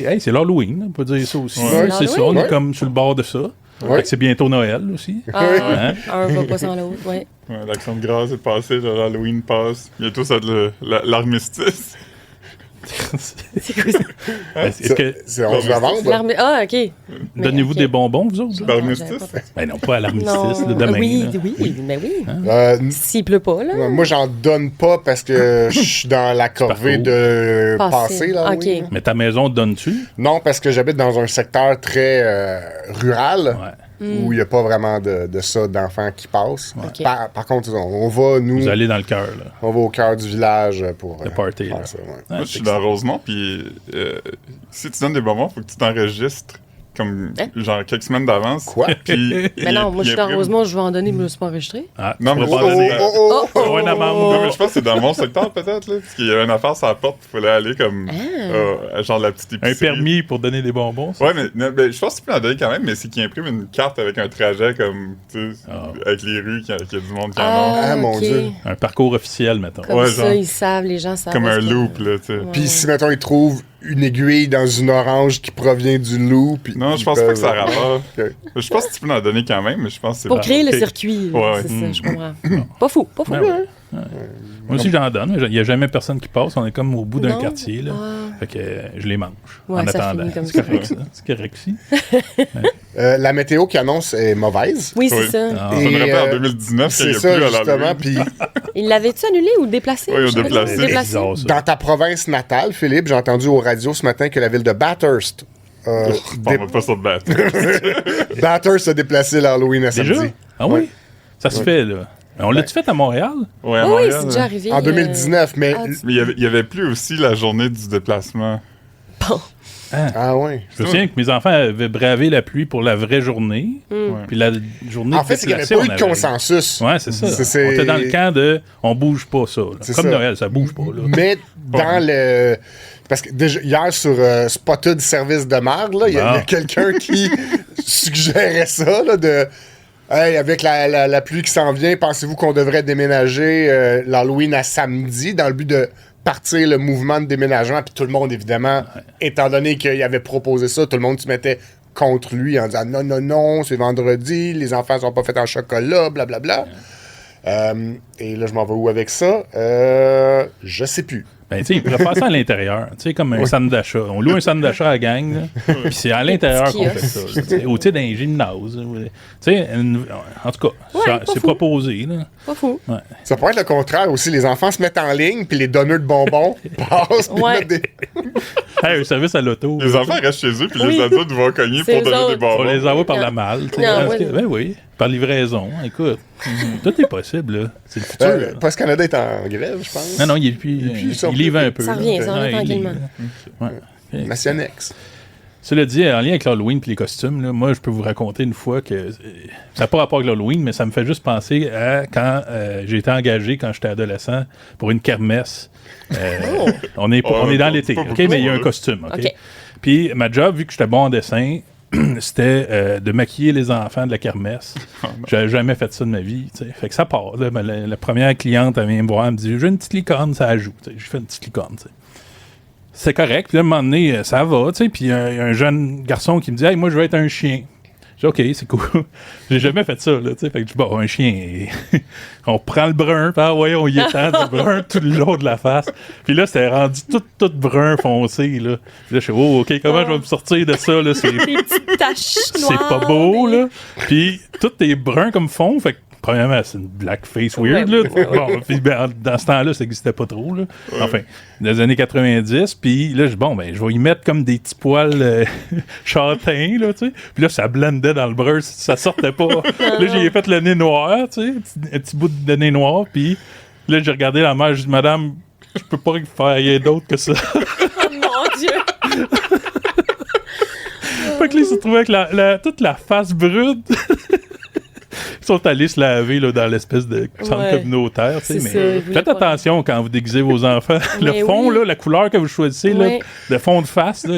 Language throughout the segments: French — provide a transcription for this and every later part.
Hey, c'est l'Halloween, on peut dire ça aussi. Ouais. C'est ça, on est comme sur le bord de ça. Ouais. Fait que c'est bientôt Noël aussi. Ah, Un va pas sans l'autre, oui. Ouais, l'Action de grâce est passée, l'Halloween passe. Bientôt, ça va être l'armistice. C'est quoi ça? Est-ce que On se la vendre. Ah, OK. donnez-vous des bonbons, vous autres? là? L'armistice? Ben non, pas à l'armistice, Non. le demain. Oui, là. oui, mais oui. S'il S'il pleut pas, là. Moi, j'en donne pas parce que je suis dans la corvée de passer. Là, OK. oui. Mais ta maison, donne-tu? Non, parce que j'habite dans un secteur très rural Ouais. où il n'y a pas vraiment de ça d'enfants qui passent. Ok. Par contre, on va, nous, Vous allez dans le cœur, là. on va au cœur du village pour Le party, là. faire ça. Ouais. Moi, je suis dans Rosemont, puis si tu donnes des bonbons, faut que tu t'enregistres comme genre quelques semaines d'avance. Quoi? Puis, Mais non, moi, je suis dans imprime- Rosemont, je vais en donner, mais je me suis pas enregistré. Ah, Non, tu mais pourrais oh, pas donner- oh, une amende. Non, mais je pense que c'est dans mon secteur, peut-être, là. Parce qu'il y avait une affaire sur la porte, il fallait aller comme. Genre la petite Un épicerie. permis pour donner des bonbons, ça? Ouais, mais je pense que tu peux en donner quand même, mais c'est qu'il imprime une carte avec un trajet comme, tu sais, avec les rues, qu'il y a du monde qui en ont. Ah, mon OK. Dieu. Un parcours officiel, mettons. Comme Ouais, ça, genre. ils savent, les gens savent. Comme un est-ce que- loop, là, tu sais. Ouais. Puis si, mettons, ils trouvent une aiguille dans une orange qui provient du loup. Puis Non, je ils pense pas que ça a peuvent- rapport. Ok. Je pense que tu peux en donner quand même, mais je pense que c'est Pour créer le Ok. circuit, là, Ouais, c'est ouais. ça, je comprends. Pas fou, pas fou. Ben ouais. Moi aussi, j'en donne. mais il n'y a jamais personne qui passe. On est comme au bout d'un Non. quartier. Là. Ah. Fait que je les mange. Ouais, en ça attendant. finit comme C'est ça. correct, ça. C'est correct, si. La météo qui annonce est mauvaise. Oui, c'est Oui. ça. Ah. Ça me rappelle en Et, 2019 qu'il C'est n'y a ça, plus à justement. l'Halloween. Puis Il l'avait-tu annulé ou déplacé? Oui, ils ont Je sais pas. déplacé. C'est Déplacé. bizarre, ça. dans ta province natale, Philippe, j'ai entendu aux radios ce matin que la ville de Bathurst. On va pas se battre. Bathurst a déplacé l'Halloween à Déjà? samedi. Ah oui? Ça se fait, là. Mais on l'a-tu fait à Montréal? Ouais, à Oui, Montréal, c'est déjà arrivé. En 2019, mais. ah, Mais il y avait plus aussi la journée du déplacement. Bon. Ah ouais. Je me souviens que mes enfants avaient bravé la pluie pour la vraie journée. Puis la journée En fait, c'est qu'il n'y avait pas eu de consensus. Ouais, c'est ça. C'est- On était dans le camp de on bouge pas ça. là. C'est Comme ça. Noël, ça bouge pas. Là. Mais dans le. Parce que déjà, hier sur Spotted Service de Marde, là, il y a quelqu'un qui suggérait ça, là, de. Hey, avec la pluie qui s'en vient, pensez-vous qu'on devrait déménager l'Halloween à samedi dans le but de partir le mouvement de déménagement? Puis tout le monde, évidemment, étant donné qu'il avait proposé ça, tout le monde se mettait contre lui en disant non, non, non, c'est vendredi, les enfants sont pas faits en chocolat, blablabla. Et là, je m'en vais où avec ça? Je sais plus. Ben, tu sais, ils pourraient faire ça à l'intérieur. Tu sais, comme un centre d'achat. On loue un centre d'achat à la gang, là, puis c'est à l'intérieur petits qu'on fait ça. là, tu sais, ou tu sais, dans un gymnase. Tu sais, en tout cas, Ouais, c'est fou. proposé. Là. Pas fou. Ouais. Ça pourrait être le contraire aussi. Les enfants se mettent en ligne, puis les donneurs de bonbons passent, puis Ouais. mettent des... Hey, un service à l'auto. Les enfants restent chez eux, puis Oui. les adultes vont cogner C'est pour eux donner des autres. On bonbons. les envoie par la malle. tu sais. Non, Parce que- ouais. ben oui, par livraison. Écoute, tout est possible. Là. C'est le futur. là. Post Canada est en grève, je pense. Non, non, il est plus. ça Il livre un peu. Ça là. revient, ça revient Ouais, il tranquillement. livre, là. Ouais. Nationex. Cela dit, en lien avec l'Halloween et les costumes, là, moi, je peux vous raconter une fois que ça n'a pas rapport avec l'Halloween, mais ça me fait juste penser à quand j'ai été engagé, quand j'étais adolescent, pour une kermesse. On est dans l'été, pas OK? beaucoup, Mais il y a un là. costume, OK? OK. Puis ma job, vu que j'étais bon en dessin, c'était de maquiller les enfants de la kermesse. J'avais jamais fait ça de ma vie, tu sais. Fait que ça part, là. La première cliente, elle vient me voir, elle me dit « J'ai une petite licorne, ça ajoute. » J'ai fait une petite licorne, tu sais. C'est correct. Puis là, à un moment donné, ça va, tu sais. Puis il y a un jeune garçon qui me dit « Hey, moi, je veux être un chien. » J'ai dit « OK, c'est cool. » J'ai jamais fait ça, là, tu sais. Fait que je dis « Bon, un chien. » On prend le brun, puis ouais, on y étend du brun tout le long de la face. Puis là, c'était rendu tout brun foncé, là. Puis là, je suis « Oh, OK, comment je vais me sortir de ça, là? C'est Des petites taches noires. c'est pas beau, des- là. Puis tout est brun comme fond. Fait que, premièrement, c'est une blackface weird, Ouais, là. Bon, puis ben, dans ce temps-là, ça n'existait pas trop, là. Enfin, dans les années 90. Puis là, je vais y mettre comme des petits poils châtains, là, tu sais. Puis là, ça blendait dans le brun. Ça sortait pas. Là, j'ai fait le nez noir, tu sais. Un petit bout de nez noir. Puis là, j'ai regardé la mère. J'ai dit, madame, je peux pas faire rien d'autre que ça. Oh mon Dieu! Fait que là, ils se retrouvaient avec toute la face brune. Ils sont allés se laver là, dans l'espèce de centre Ouais. communautaire. Tu sais, C'est ça, mais ils voulaient faites pas- attention quand vous déguisez vos enfants. Le Mais fond, oui. là, la couleur que vous choisissez, là, Ouais. le fond de face, là,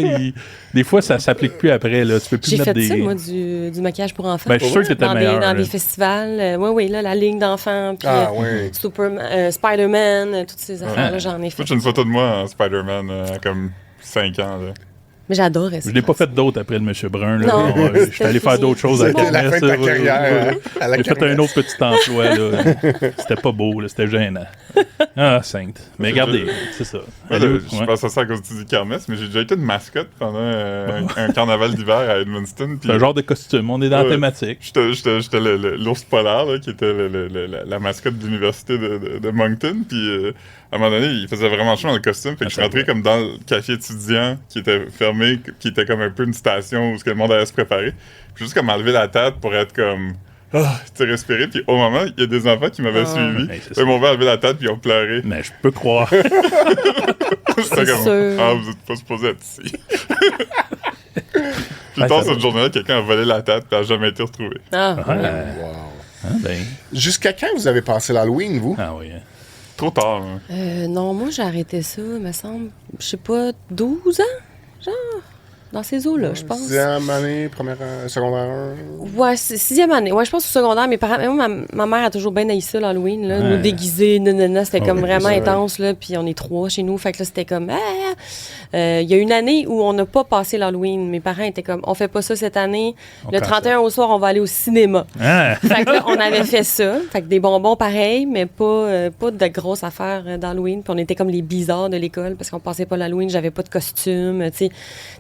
des fois, ça s'applique plus après. Là. Tu peux plus J'ai mettre fait des... ça, moi, du maquillage pour enfants. Ben, je suis sûr que t'étais dans meilleur, Dans là. des festivals. Oui, là, la ligne d'enfants, puis Ah, ouais. Spider-Man, toutes ces affaires-là, j'en ai fait. Moi, j'ai une photo de moi en Spider-Man, comme 5 ans, là. Mais j'adorais ça. Je n'ai pas fait d'autres après le Monsieur Brun. Là. Non, Bon, je suis allé faire d'autres choses à la C'était la kermesse. fin de ta là, carrière à la J'ai fait kermesse. un autre petit emploi. Là. C'était pas beau, là. C'était gênant. Ah, sainte. Mais regardez, c'est ça. Ouais, Allô, je ouais. pense à ça à cause du kermesse, mais j'ai déjà été de mascotte pendant un carnaval d'hiver à Edmundston. C'est un genre de costume. On est dans la thématique. J'étais l'ours polaire, là, qui était la mascotte de l'université de Moncton. Puis à un moment donné, il faisait vraiment chaud dans le costume. Fait que je suis rentré comme dans le café étudiant qui était fermé, qui était comme un peu une station où le monde allait se préparer. Puis juste comme enlever la tête pour être comme... Ah, tu sais, respirer. Puis au moment, il y a des enfants qui m'avaient suivi. Ben, c'est Ils m'ont enlevé la tête puis ils ont pleuré. Mais je peux croire. C'était comme, sûr. ah, vous êtes pas supposé être ici. Puis Ouais, tard, ça cette journée-là, quelqu'un a volé la tête puis elle n'a jamais été retrouvé. Ah, Ouais. Wow. Ah, ben. Jusqu'à quand vous avez passé l'Halloween, vous? Ah oui. Hein. Trop tard, hein. non, moi, j'ai arrêté ça, me semble, je sais pas, 12 ans? Genre, dans ces eaux-là, je pense. 6e année, première, secondaire 1. Ouais, c'est 6e année. Ouais, je pense au secondaire. Mes parents, moi, ma mère a toujours bien haï ça, l'Halloween, là. Ouais. Nous déguiser, nanana. C'était Ah comme oui, vraiment c'est vrai. intense, là. Puis on est 3 chez nous. Fait que là, c'était comme, il y a une année où on n'a pas passé l'Halloween. Mes parents étaient comme, on fait pas ça cette année. On Le cancelle. 31 au soir, on va aller au cinéma. Ah! Fait que là, on avait fait ça. Fait que des bonbons pareils, mais pas de grosses affaires d'Halloween. Puis on était comme les bizarres de l'école parce qu'on passait pas l'Halloween, j'avais pas de costume. Tu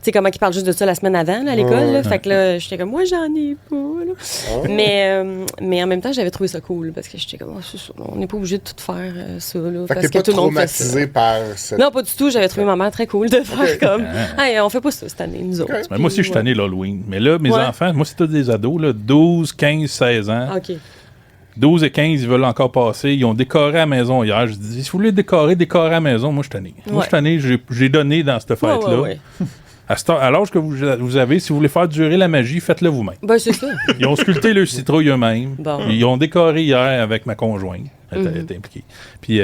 sais comment ils parlent juste de ça la semaine avant, là, à l'école. Ouais. Là. Fait que là, j'étais comme, moi, j'en ai pas. Là. Oh. Mais en même temps, j'avais trouvé ça cool parce que j'étais comme, oh, c'est ça, on n'est pas obligé de tout faire ça. Là, Fait que parce t'es pas tout le monde fait ça. traumatisé par cette... Non, pas du tout. J'avais trouvé ma mère très cool de faire Ok. comme, hey, on fait pas ça cette année, nous autres. Mais moi aussi, je suis Puis, tanné l'Halloween. Mais là, mes Ouais. enfants, moi, c'est tous des ados, là, 12, 15, 16 ans. ouais. OK. 12 et 15, ils veulent encore passer. Ils ont décoré à la maison hier. Je dis, si vous voulez décorer à la maison, moi, je suis tanné. Moi, je suis tanné, j'ai donné dans cette fête-là. Ouais. À l'âge que vous avez, si vous voulez faire durer la magie, faites-le vous-même. Ben, c'est ça. Ils ont sculpté le citrouille eux-mêmes. Bon. Ils ont décoré hier avec ma conjointe. Elle Mhm. était impliquée. Puis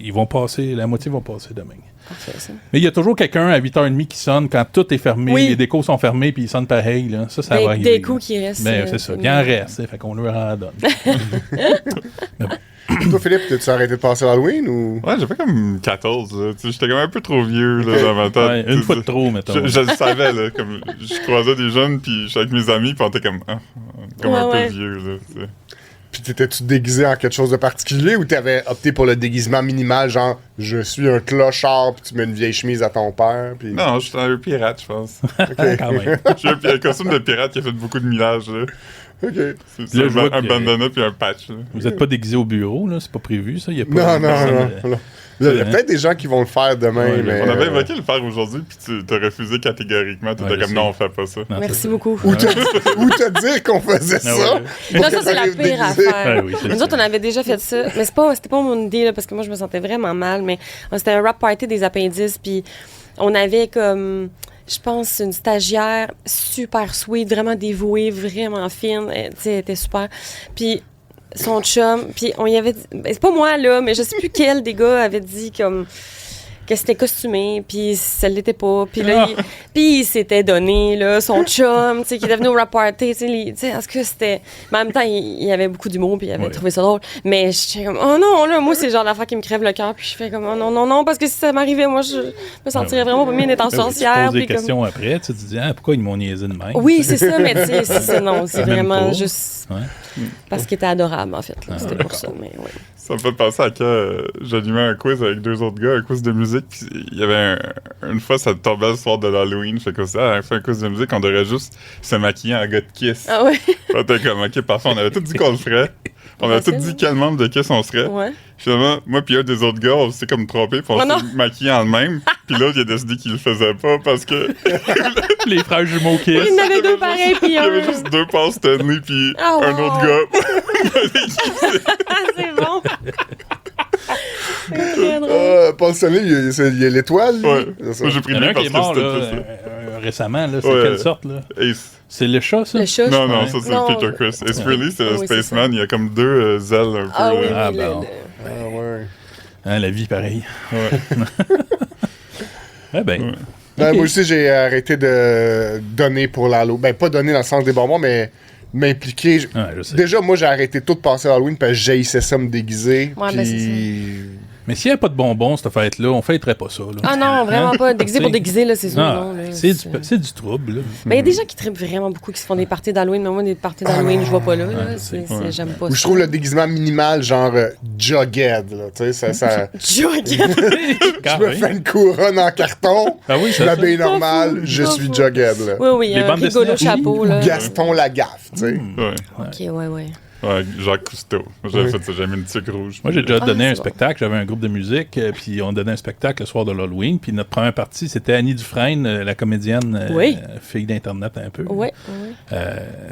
ils vont passer, la moitié vont passer demain. Parfait, ça. Mais il y a toujours quelqu'un à 8h30 qui sonne quand tout est fermé, Oui. les décos sont fermés, puis ils sonnent pareil. Là. Ça va arriver. Des coups qui restent. Ben, c'est ça. Il en reste. Fait qu'on leur en donne. Toi, Philippe, t'as-tu arrêté de passer l'Halloween ou... Ouais, j'ai fait comme 14, là. Tu sais, j'étais comme un peu trop vieux, là, dans ma tête. Ouais, une fois de trop, mettons. Je le savais, là. Comme, je croisais des jeunes, puis je suis avec mes amis, puis on était comme, comme un Ouais. peu vieux, là. Tu sais. Puis t'étais-tu déguisé en quelque chose de particulier ou t'avais opté pour le déguisement minimal, genre « je suis un clochard » puis tu mets une vieille chemise à ton père, puis... Non, je suis un pirate, je pense. Quand même. J'ai un costume de pirate qui a fait beaucoup de millage, là. OK. C'est Là, je vois un que- bandana puis un patch, là. Vous n'êtes pas déguisé au bureau, là? C'est pas prévu, ça? Il y a pas Non. Il y a peut-être des gens qui vont le faire demain, Ouais, mais... On avait évoqué le faire aujourd'hui, puis tu t'as refusé catégoriquement. T'étais Ouais, je comme, sais. non, on fait pas ça. Merci beaucoup. Ou te dire qu'on faisait ça. ouais. pour Non, que ça, c'est la t'arrives pire déguisé. affaire. Ouais, oui, c'est Nous ça. autres, on avait déjà fait ça. Mais c'était pas mon idée, là, parce que moi, je me sentais vraiment mal. Mais c'était un rap party des appendices. Puis on avait comme, je pense, une stagiaire super sweet, vraiment dévouée, vraiment fine. Tu sais, elle était super. Puis son chum, puis on y avait dit, ben, c'est pas moi, là, mais je sais plus quel des gars avait dit comme que c'était costumé, puis ça l'était pas. Puis là, puis il s'était donné, là, son chum, tu sais, qui était venu au rap party, tu sais, est-ce que c'était... Mais en même temps, il y avait beaucoup d'humour, puis il avait Ouais. trouvé ça drôle. Mais j'étais comme, oh non, là, moi, c'est le genre d'affaire qui me crève le cœur, puis je fais comme, oh non, parce que si ça m'arrivait, moi, je me sentirais vraiment pas bien d'être en Ben oui, sorcière. Tu poses des puis comme- questions après, tu te dis, pourquoi ils m'ont niaisé de même? Oui, c'est ça, mais tu sais, c'est ça, non, c'est Même vraiment pas. juste Ouais. parce qu'il était adorable, en fait. là. Ah, C'était pour ça, mais oui. Ça me fait penser à quand j'animais un quiz avec 2 autres gars, un quiz de musique, puis il y avait une fois, ça tombait le soir de l'Halloween, fait que ça, on fait un quiz de musique, on devrait juste se maquiller en gars de Kiss. Ah ouais? On était comme, ok, parfait, on avait tout dit qu'on le ferait. On avait tout Facile, dit hein? quel membre de Kiss on serait. Ouais. Finalement, moi puis un des autres gars, on s'est comme trompé, puis on Oh non! s'est maquillé en le même, puis l'autre, il a décidé qu'il le faisait pas parce que Les frères jumeaux Kiss. Il y en avait deux pareils, puis il y avait un... juste 2 passes Stanley, puis Oh, un wow. autre gars. Ah, c'est bon! C'est très drôle. Paul Stanley, il y a l'étoile, lui. Ouais. C'est ça. Moi, j'ai pris Il y en a lui un parce qui est que mort c'était là, plus ça. récemment. Là. C'est Ouais. quelle sorte? Là? Ace. C'est le chat, ça? Le chat, Non, je non, pense. ça c'est Non. Peter Chris. Ace Frehley, c'est le Oui, c'est Spaceman. Il y a comme 2 ailes un peu. Ah oui, là. Ah, oui, bon. Ah, ouais. Hein, la vie, pareil. Ouais. Eh ben, Ouais. Ben, Ok. moi aussi, j'ai arrêté de donner pour l'Halloween. Ben, pas donner dans le sens des bonbons, mais m'impliquer. ouais, je sais. Déjà, moi, j'ai arrêté tout de passer Halloween parce que j'haïssais ça me déguiser. Ouais, puis ben, Mais s'il n'y avait pas de bonbons, cette fête-là, on fêterait pas ça. Là. Ah non, vraiment pas. Déguisé pour déguiser, là, c'est sûr. Non, Non, là, c'est du trouble. Là. Ben, il y a des gens qui trippent vraiment beaucoup, qui se font des parties d'Halloween. Mais moi, des parties d'Halloween, je vois pas là. J'aime pas Ou je trouve le déguisement minimal, genre Jughead. Là, tu sais, ça... Jughead! Je me fais une couronne en carton, Ah oui, je m'habille normal, je suis Jughead. Là. Oui, oui, Les un bandes rigolo dessinées. chapeau. Là. Gaston Lagaffe, tu sais. Ouais. Ok, ouais. Ouais, Jacques Cousteau. J'avais fait ça, j'avais mis une tuque rouge. Moi, j'ai déjà donné un c'est bon. spectacle. J'avais un groupe de musique, puis on donnait un spectacle le soir de l'Halloween. Puis notre première partie, c'était Annie Dufresne, la comédienne, Oui. fille d'Internet un peu. Ouais.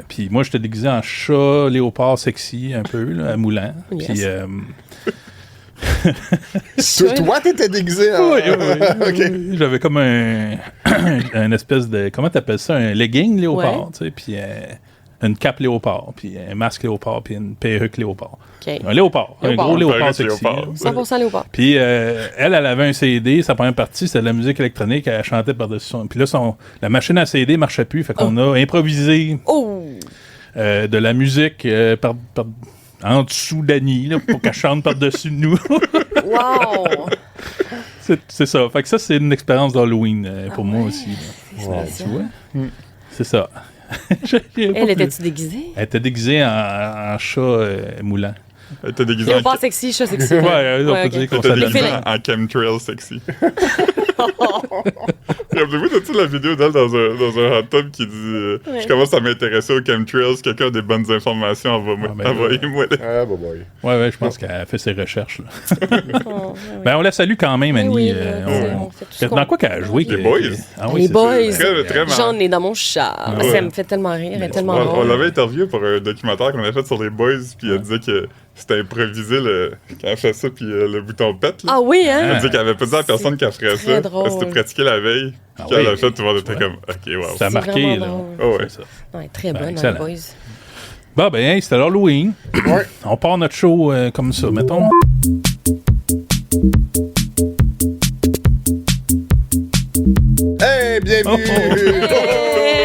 Puis moi, j'étais déguisé en chat léopard sexy un peu, là, à Moulin. Yes. Puis... Toi, t'étais déguisé en... Oui. Ok. J'avais comme un espèce de... Comment t'appelles ça? Un legging léopard, Ouais. tu sais, puis une cape léopard, puis un masque léopard, puis une perruque léopard. OK. Un léopard. Un Léopard. gros léopard Perruque sexy. léopard. 100% léopard. Puis elle avait un CD, sa première partie, c'était de la musique électronique, elle chantait par-dessus son... Puis là, la machine à CD marchait plus, fait qu'on a improvisé Oh! de la musique en dessous d'Annie, là, pour qu'elle chante par-dessus nous. Wow! C'est ça. Fait que ça, c'est une expérience d'Halloween pour moi aussi. Là. Tu vois? C'est ça. Elle était-tu déguisée? Elle était déguisée en chat moulant. Elle était déguisée Léopard sexy, chat sexy. Ouais, on peut ok. dire qu'on Elle était s'adapte. déguisée en chemtrail sexy. Rappelez-vous de la vidéo d'elle dans un hot tub qui dit Ouais. Je commence à m'intéresser aux chemtrails. Si quelqu'un a des bonnes informations, envoyez-moi. Ah, bah, boy. Ouais, je pense qu'elle a fait ses recherches. Là. Oh, ouais. Ben, on la salue quand même, Annie. Oui, on fait tout ce Dans qu'on- quoi qu'elle a joué? Les Boys. Ah, oui, Les c'est Boys. ça. Très, très marrant. J'en ai dans mon chat. ouais. Ça me fait tellement rire. Elle est tellement On drôle. l'avait interviewé pour un documentaire qu'on a fait sur les Boys, puis elle disait que c'était improvisé quand elle fait ça, puis le bouton pète. Là. Ah oui, hein? Elle disait qu'elle avait pas dit à personne qu'elle ferait très ça. drôle. Elle s'était pratiqué la veille. Ah Puis elle oui, a fait, tout le monde était ouais. comme OK, wow. Ça a C'est marqué, vraiment là. drôle. Oh, ouais. C'est ça. Ouais, très Ben, bonne, excellent. hein, Boys. Bon, ben, hey, c'était l'Halloween. Ouais. On part notre show comme ça, mettons. Hey, bienvenue!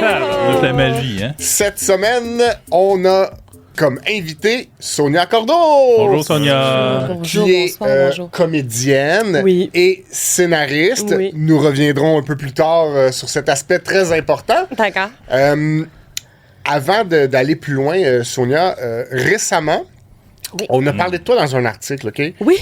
Ah, c'est la magie, hein? Cette semaine, on a comme invité Sonia Cordeau! Bonjour, Sonia. Bonjour, Qui est bonsoir, bonjour. comédienne Oui. et scénariste. Oui. Nous reviendrons un peu plus tard sur cet aspect très important. D'accord. Avant d'aller plus loin, Sonia, récemment, Oui. on a parlé de toi dans un article, OK? Oui.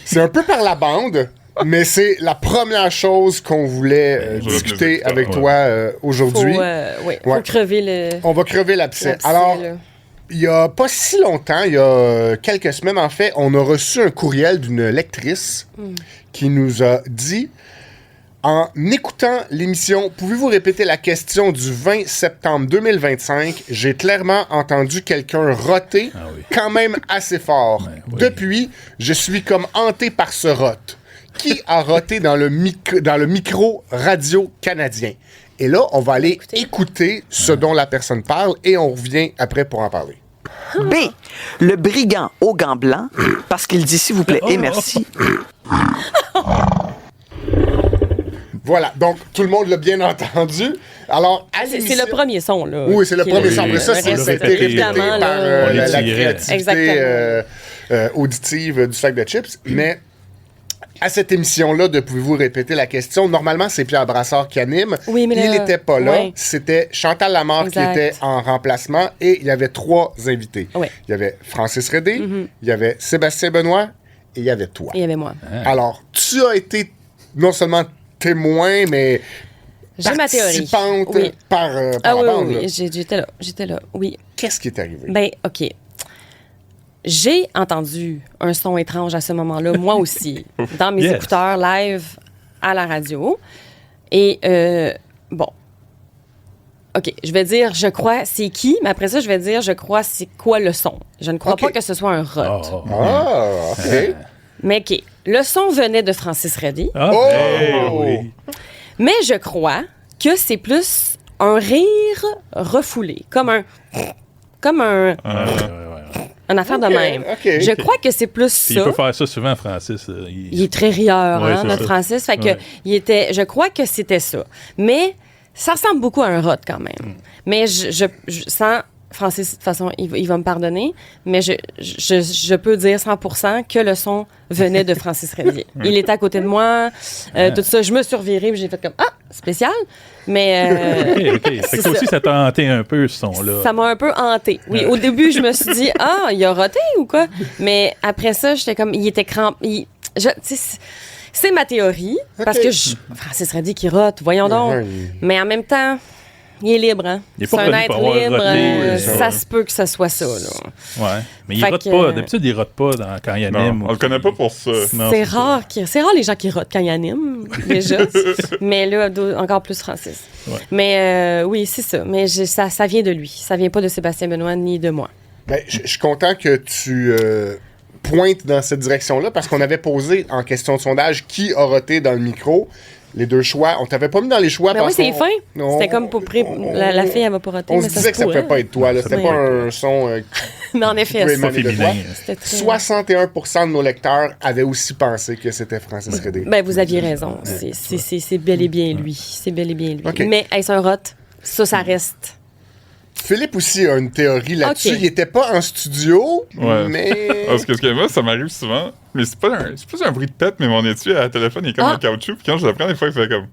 C'est un peu par la bande, mais c'est la première chose qu'on voulait discuter les avec écouteurs, toi aujourd'hui. Faut Ouais. crever le. On va crever l'abcès. l'abcès, Alors, là. il y a pas si longtemps, il y a quelques semaines en fait, on a reçu un courriel d'une lectrice qui nous a dit en écoutant l'émission, pouvez-vous répéter la question du 20 septembre 2025? J'ai clairement entendu quelqu'un roter Ah oui. quand même assez fort. Ouais, oui. Depuis, je suis comme hanté par ce rot. Qui a roté dans le micro radio canadien? Et là, on va aller écouter ce dont la personne parle et on revient après pour en parler. B. Le brigand aux gants blancs, parce qu'il dit s'il vous plaît et merci. Voilà, donc tout le monde l'a bien entendu. Alors, à C'est l'émission- le premier son, là. Oui, c'est le qui premier est- son. Mais ça, le ça a reste, été répété évidemment, par là, On la les tirait. créativité Exactement. auditive du sac de chips. Mais à cette émission-là de Pouvez-vous répéter la question, normalement, c'est Pierre Brassard qui anime. Oui, mais il là, n'était pas là. ouais. C'était Chantal Lamarre qui Exact. était en remplacement et il y avait 3 invités. Ouais. Il y avait Francis Redé, il y avait Sébastien Benoît et il y avait toi. Il y avait moi. Alors, tu as été non seulement témoin, mais J'ai ma théorie. participante Oui. par Ah la oui, bande. oui, là. oui. J'étais là. Oui. Qu'est-ce qui est arrivé? Ben, OK. J'ai entendu un son étrange à ce moment-là, moi aussi, dans mes Yes. écouteurs live à la radio. Et, bon. OK, je vais dire, je crois, c'est qui, mais après ça, je vais dire, je crois, c'est quoi le son. Je ne crois OK. pas que ce soit un rot. Oh. Ah, OK. Mais OK, le son venait de Francis Reddy, Ah, Oh! ben oui. mais je crois que c'est plus un rire refoulé, comme un une affaire de même. OK. Je crois que c'est plus Puis ça. il peut faire ça souvent, Francis. Il est très rieur, Ouais, hein, c'est notre ça. Francis. Fait que Ouais. il était. Je crois que c'était ça. Mais ça ressemble beaucoup à un rot quand même. Mais sans Francis, de toute façon, il va me pardonner, mais je peux dire 100% que le son venait de Francis Redier. Il était à côté de moi, tout ça. Je me suis revirée, puis j'ai fait comme « Ah, spécial! » Mais OK. Fait que aussi, ça t'a hanté un peu, ce son-là. ça m'a un peu hanté. Oui, au début, je me suis dit « Ah, il a roté ou quoi? » Mais après ça, j'étais comme, il était crampé. C'est ma théorie, parce que Francis Redier qui rote, voyons donc. Mais en même temps, il est libre, hein? Il est pas C'est un connu être pour avoir libre. roté, Ça se peut que ça soit ça, là. Ouais. Mais il Fait rote que, pas. D'habitude, il rote pas quand il Non, anime. on le connaît pas pour ça. Non, C'est rare les gens qui rotent quand ils animent, déjà. Mais là, encore plus Francis. Ouais. Mais oui, c'est ça. Mais ça vient de lui. Ça vient pas de Sébastien Benoît ni de moi. Ben, je suis content que tu pointes dans cette direction-là parce qu'on avait posé en question de sondage qui a roté dans le micro. Les deux choix. On t'avait pas mis dans les choix Mais oui, parce c'est qu'on- fin. Non. C'était comme pour la fille, elle va pas roter. On mais se disait que ça pourrait. pouvait pas être toi. Là. C'était Ouais. pas un son Mais en effet, pouvait ça, émaner de féminin. toi. c'était très... 61% de nos lecteurs avaient aussi pensé que c'était Francis Redé. Ben, vous aviez raison. C'est bel et bien lui. C'est bel et bien lui. OK. Mais est-ce un rot? Ça reste. Philippe aussi a une théorie là-dessus. OK. Il était pas en studio, Ouais. mais... Parce que moi, ça m'arrive souvent. Mais c'est pas un bruit de pète, mais mon étui à la téléphone, il est comme Ah. un caoutchouc. Puis quand je le prends, des fois, il fait comme.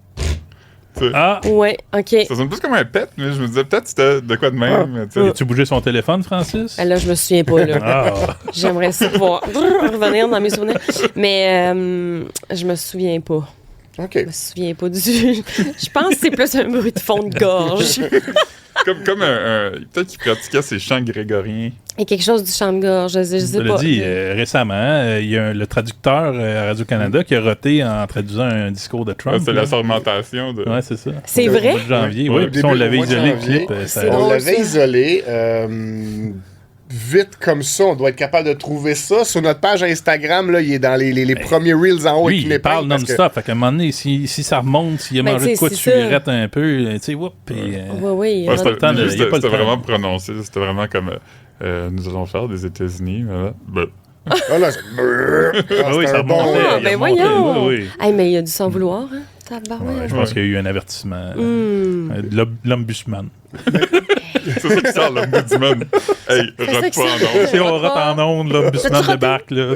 Tu sais, Ah! Ouais, OK. Ça sonne plus comme un pet, mais je me disais peut-être c'était de quoi de même. tu sais. As-tu bougé son téléphone, Francis? Là, je me souviens pas, là. Ah! J'aimerais ça pouvoir revenir dans mes souvenirs. Mais je me souviens pas. OK. Je me souviens pas du... Je pense que c'est plus un bruit de fond de gorge. Comme peut-être qu'il pratiquait ses chants grégoriens. Et quelque chose du chant de gorge, je sais Je pas. l'ai dit récemment, il y a le traducteur à Radio-Canada qui a roté en traduisant un discours de Trump. C'est là. la fermentation de. Ouais, c'est ça. C'est Au vrai? mois de janvier, Ouais, oui. Puis ça, on début- l'avait au mois de isolé, le janvier. clip. C'est On drôle, l'avait ça. isolé. Vite comme ça, on doit être capable de trouver ça. Sur notre page Instagram, là, il est dans les premiers Reels en haut. Lui, avec une il parle épingle parce que- non-stop. Fait qu'à un moment donné, si ça remonte, s'il a Ben, mangé de tu sais, quoi, tu c'est ça. surettes un peu, tu sais, whoop, puis... Oui. Ouais, pas le temps de- c'était il y a pas le temps. vraiment prononcé. C'était vraiment comme nous allons faire des États-Unis. Voilà. Ben, Ah, là, c'est- Ah oui, c'est ça un bon- remontait. Ah, il ben remontait, voyons! oui, oui. Hey, mais il a dû s'en vouloir, hein? Tabarouette. Ouais, je pense qu'il y a eu un avertissement. L'ombudsman. c'est ça qui sort l'ombudsman. Hey, ça rote que pas ça- en ondes. Si on rate en ondes, l'ombudsman T'as-tu débarque, là.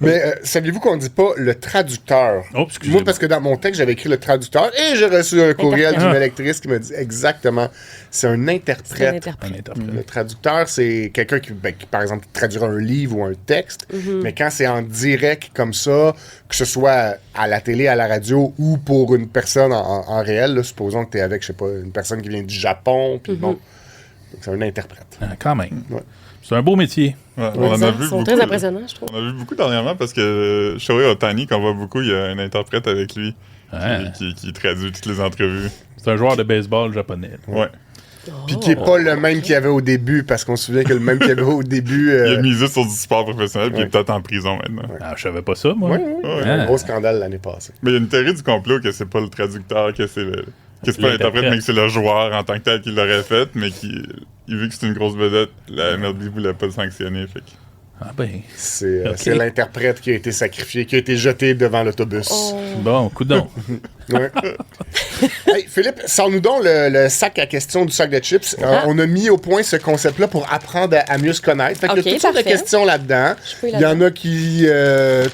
Mais saviez-vous qu'on ne dit pas le traducteur? Oh, excusez-moi. Moi, parce que dans mon texte, j'avais écrit le traducteur et j'ai reçu un courriel Interprète. d'une lectrice qui me dit exactement, c'est un C'est un interprète. interprète. Un interprète. Le traducteur, c'est quelqu'un qui, par exemple, traduira un livre ou un texte, mais quand c'est en direct comme ça, que ce soit à la télé, à la radio ou pour une personne en réel, là, supposons que tu es avec, je sais pas, une personne qui vient du Japon, puis bon, donc c'est un interprète. Ah, quand même. Ouais. C'est un beau métier. Ouais, on en a vu Ils sont beaucoup. très impressionnants, je trouve. On a vu beaucoup dernièrement parce que Shohei Ohtani, qu'on voit beaucoup, il y a un interprète avec lui Ah. qui traduit toutes les entrevues. C'est un joueur de baseball japonais. Ouais. Puis qui est pas le même qu'il y avait au début, parce qu'on se souvient que le même qu'il y avait au début... Il a misé sur du sport professionnel, puis il est Ouais. peut-être en prison maintenant. Ah, je savais pas ça, moi. Ouais, ouais, Ouais. un gros scandale l'année passée. Mais il y a une théorie du complot que c'est pas le traducteur, que c'est pas l'interprète, mais que c'est le joueur en tant que tel qui l'aurait fait, mais vu que c'est une grosse vedette, la MLB voulait pas le sanctionner. Fait que... Ah ben, C'est Ok. c'est l'interprète qui a été sacrifié, qui a été jeté devant l'autobus. Oh. bon, coudon. Ouais. Hey, Philippe, sors-nous donc le sac à question du sac de chips. Ah. On a mis au point ce concept-là pour apprendre à mieux se connaître. Fait que Ok, il y a toutes sortes de parfait. questions là-dedans. Je peux y Il y en là-dedans. a qui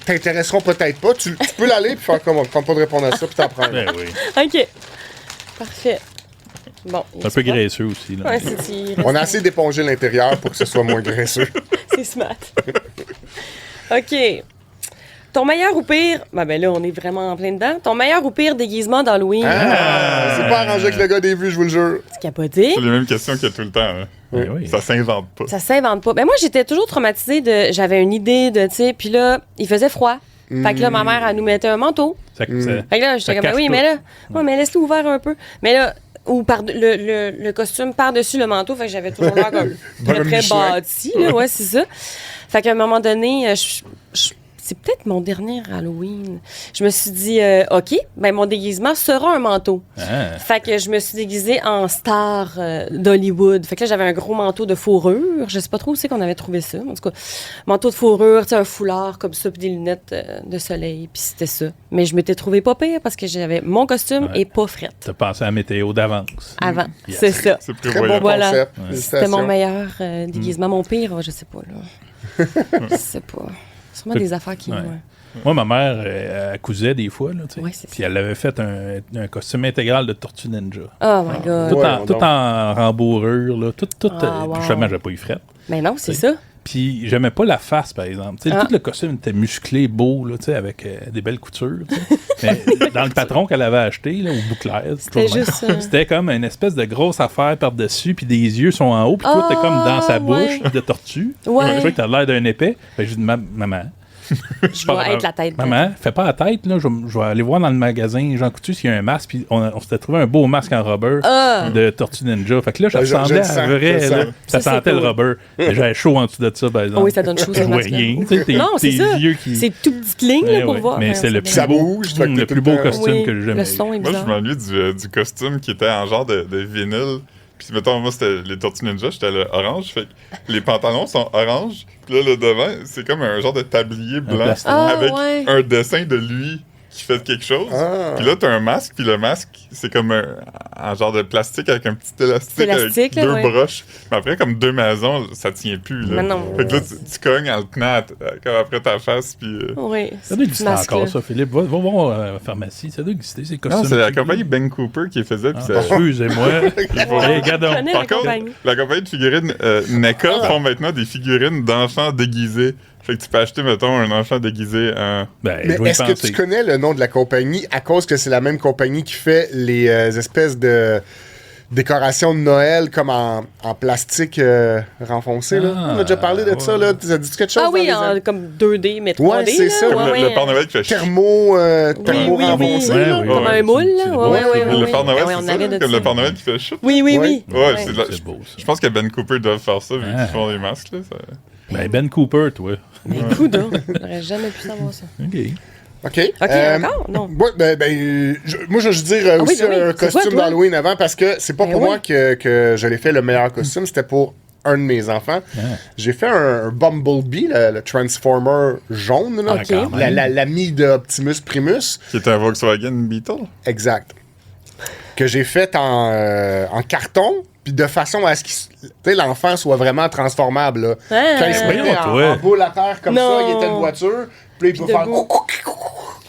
t'intéresseront peut-être pas. Tu peux l'aller et faire comme on ne pas de répondre à ça puis t'en prends. Ben oui. OK. Parfait. Bon. C'est un peu graisseux aussi, là. Ouais, c'est On a essayé d'éponger l'intérieur pour que ce soit moins graisseux. c'est smart. OK. Ton meilleur ou pire... Ben là, on est vraiment en plein dedans. Ton meilleur ou pire déguisement d'Halloween? Ah, c'est pas arrangé avec le gars des vues, je vous le jure. Tu capoté? C'est les mêmes questions qu'il y a tout le temps. Hein. Ben oui. Ça s'invente pas. Ça s'invente pas. Ben moi, j'étais toujours traumatisée de... J'avais une idée de, tu sais, puis là, il faisait froid. Fait que là, ma mère, elle nous mettait un manteau. Ça- Mm. ça- Fait que là, j'étais Ça comme, cache oui, tout. mais là, ouais, mais laisse-le ouvert un peu. Mais là, ou le costume par-dessus le manteau, fait que j'avais toujours l'air comme très, Bonhomme très Michelin. bâti, là, ouais, c'est ça. Fait qu'à un moment donné, c'est peut-être mon dernier Halloween. Je me suis dit, OK, ben mon déguisement sera un manteau. Ah. Fait que je me suis déguisée en star d'Hollywood. Fait que là, j'avais un gros manteau de fourrure. Je sais pas trop où c'est qu'on avait trouvé ça. En tout cas, manteau de fourrure, tu sais, un foulard comme ça, puis des lunettes de soleil, puis c'était ça. Mais je m'étais trouvée pas pire parce que j'avais mon costume et pas frette. T'as pensé à la météo d'avance. Avant, Yes. c'est ça. C'est Très prévoyant. bon Voilà. concept. C'était Félicitations. mon meilleur déguisement. Mon pire, je sais pas, là. Je sais pas. Sûrement des affaires qui... Ouais. ouais. Moi, ma mère, elle cousait des fois, là, tu sais. Ouais, c'est Puis ça. elle avait fait un costume intégral de Tortue Ninja. Oh my God. Tout, Ouais, en, tout donc. en rembourrure, là. Tout, Ah, wow. Justement, j'avais pas eu frette. Mais non, c'est ça. Puis j'aimais pas la face, par exemple. Tu sais, Ah. tout le costume était musclé, beau, là, tu sais, avec des belles coutures. Tu sais. Mais dans le patron qu'elle avait acheté, là, au Bouclair, C'était juste ça. c'était comme une espèce de grosse affaire par-dessus, puis des yeux sont en haut, puis tout est comme dans sa bouche ouais. de tortue. Ouais. Je vois que t'as l'air d'un épais. Fait que j'ai dit, maman. Je dois être la tête. Maman, fais pas la tête, là. Je vais aller voir dans le magasin Jean Coutu s'il y a un masque. Puis on s'était trouvé un beau masque en rubber Ah! de Tortue Ninja. Fait que là, ça Je ressemblait le sens, à je vrai. le sens. Là. Ça Ça, sentait c'est le cool. rubber. Mais j'avais chaud en dessous de ça, par exemple. Oui, ça donne chaud, Je ce vois masque-là. rien. Tu sais, Non, c'est ça. yeux qui... C'est tout petite ligne là, Eh pour ouais. voir. Mais hein, c'est le ça plus Ça beau, bouge, fait que le t'es plus tout beau le temps- costume Oui, que j'ai jamais le eu. son est Moi, je bizarre. m'ennuie du costume qui était en genre de vinyle. Puis, mettons, moi, c'était les Tortues Ninja, j'étais le orange. Fait que les pantalons sont orange. Puis là, le devant, c'est comme un genre de tablier blanc plastique. Ah, avec ouais. un dessin de lui qui fait quelque chose. Ah. Puis là, t'as un masque. Puis le masque, c'est comme un genre de plastique avec un petit élastique, Élastique, avec là, deux ouais. broches. Mais après, comme deux maisons, ça tient plus. Là. Mais non. Fait que là, tu cognes en le tenant comme après ta face. Puis... Oui. Ça doit exister masque, encore, là. ça, Philippe. Va voir à la pharmacie. Ça doit exister, ces costumes. Non, c'est la compagnie Ben Cooper qui les faisait. Puis ça- Excusez-moi. Hey, regarde donc. Je connais Par la contre, compagnie. la compagnie de figurines NECA font maintenant des figurines d'enfants déguisés. Fait que tu peux acheter, mettons, un enfant déguisé en... Ben, Mais je vais y est-ce que penser. tu connais le nom de la compagnie à cause que c'est la même compagnie qui fait les espèces de décorations de Noël comme en plastique renfoncé? Là? Ah, On a déjà parlé de ça. Là. Ça dit quelque chose? Ah oui, dans les- comme 2D, mais 3D. Ouais, c'est là. ça. Comme Ouais, le ouais. Père Noël qui fait Thermo Oui, renfoncé. oui. là. Ouais, Comme ouais, un moule, c'est là. beau. Ouais, ouais, Le ouais. Père Noël, Ah ouais, c'est on ça? avait de Comme ça. le Père Noël qui fait chute. Oui, oui, Ouais. oui. Ouais, c'est là- C'est beau, ça. Je pense que Ben Cooper doit faire ça vu Ah. qu'ils font les masques. Là, ça... Ben, Ben Cooper, toi. Mais coudonc, j'aurais jamais pu savoir ça. OK. OK. OK, encore? Non. Ouais, moi, je veux dire oui, aussi ben oui. un C'est quoi, costume toi? d'Halloween avant parce que c'est pas Ben pour oui. moi que je l'ai fait le meilleur costume, c'était pour un de mes enfants. Ah. J'ai fait un Bumblebee, le Transformer jaune, là. Ah, quand même. L'ami de Optimus Primus. Qui est un Volkswagen Beetle. Exact. Que j'ai fait en carton, puis de façon à ce que l'enfant soit vraiment transformable. Là. Ah. Quand il se mettait Voyons, en toi. boule à terre comme Non. ça, il était une voiture, puis là, il peut faire... debout.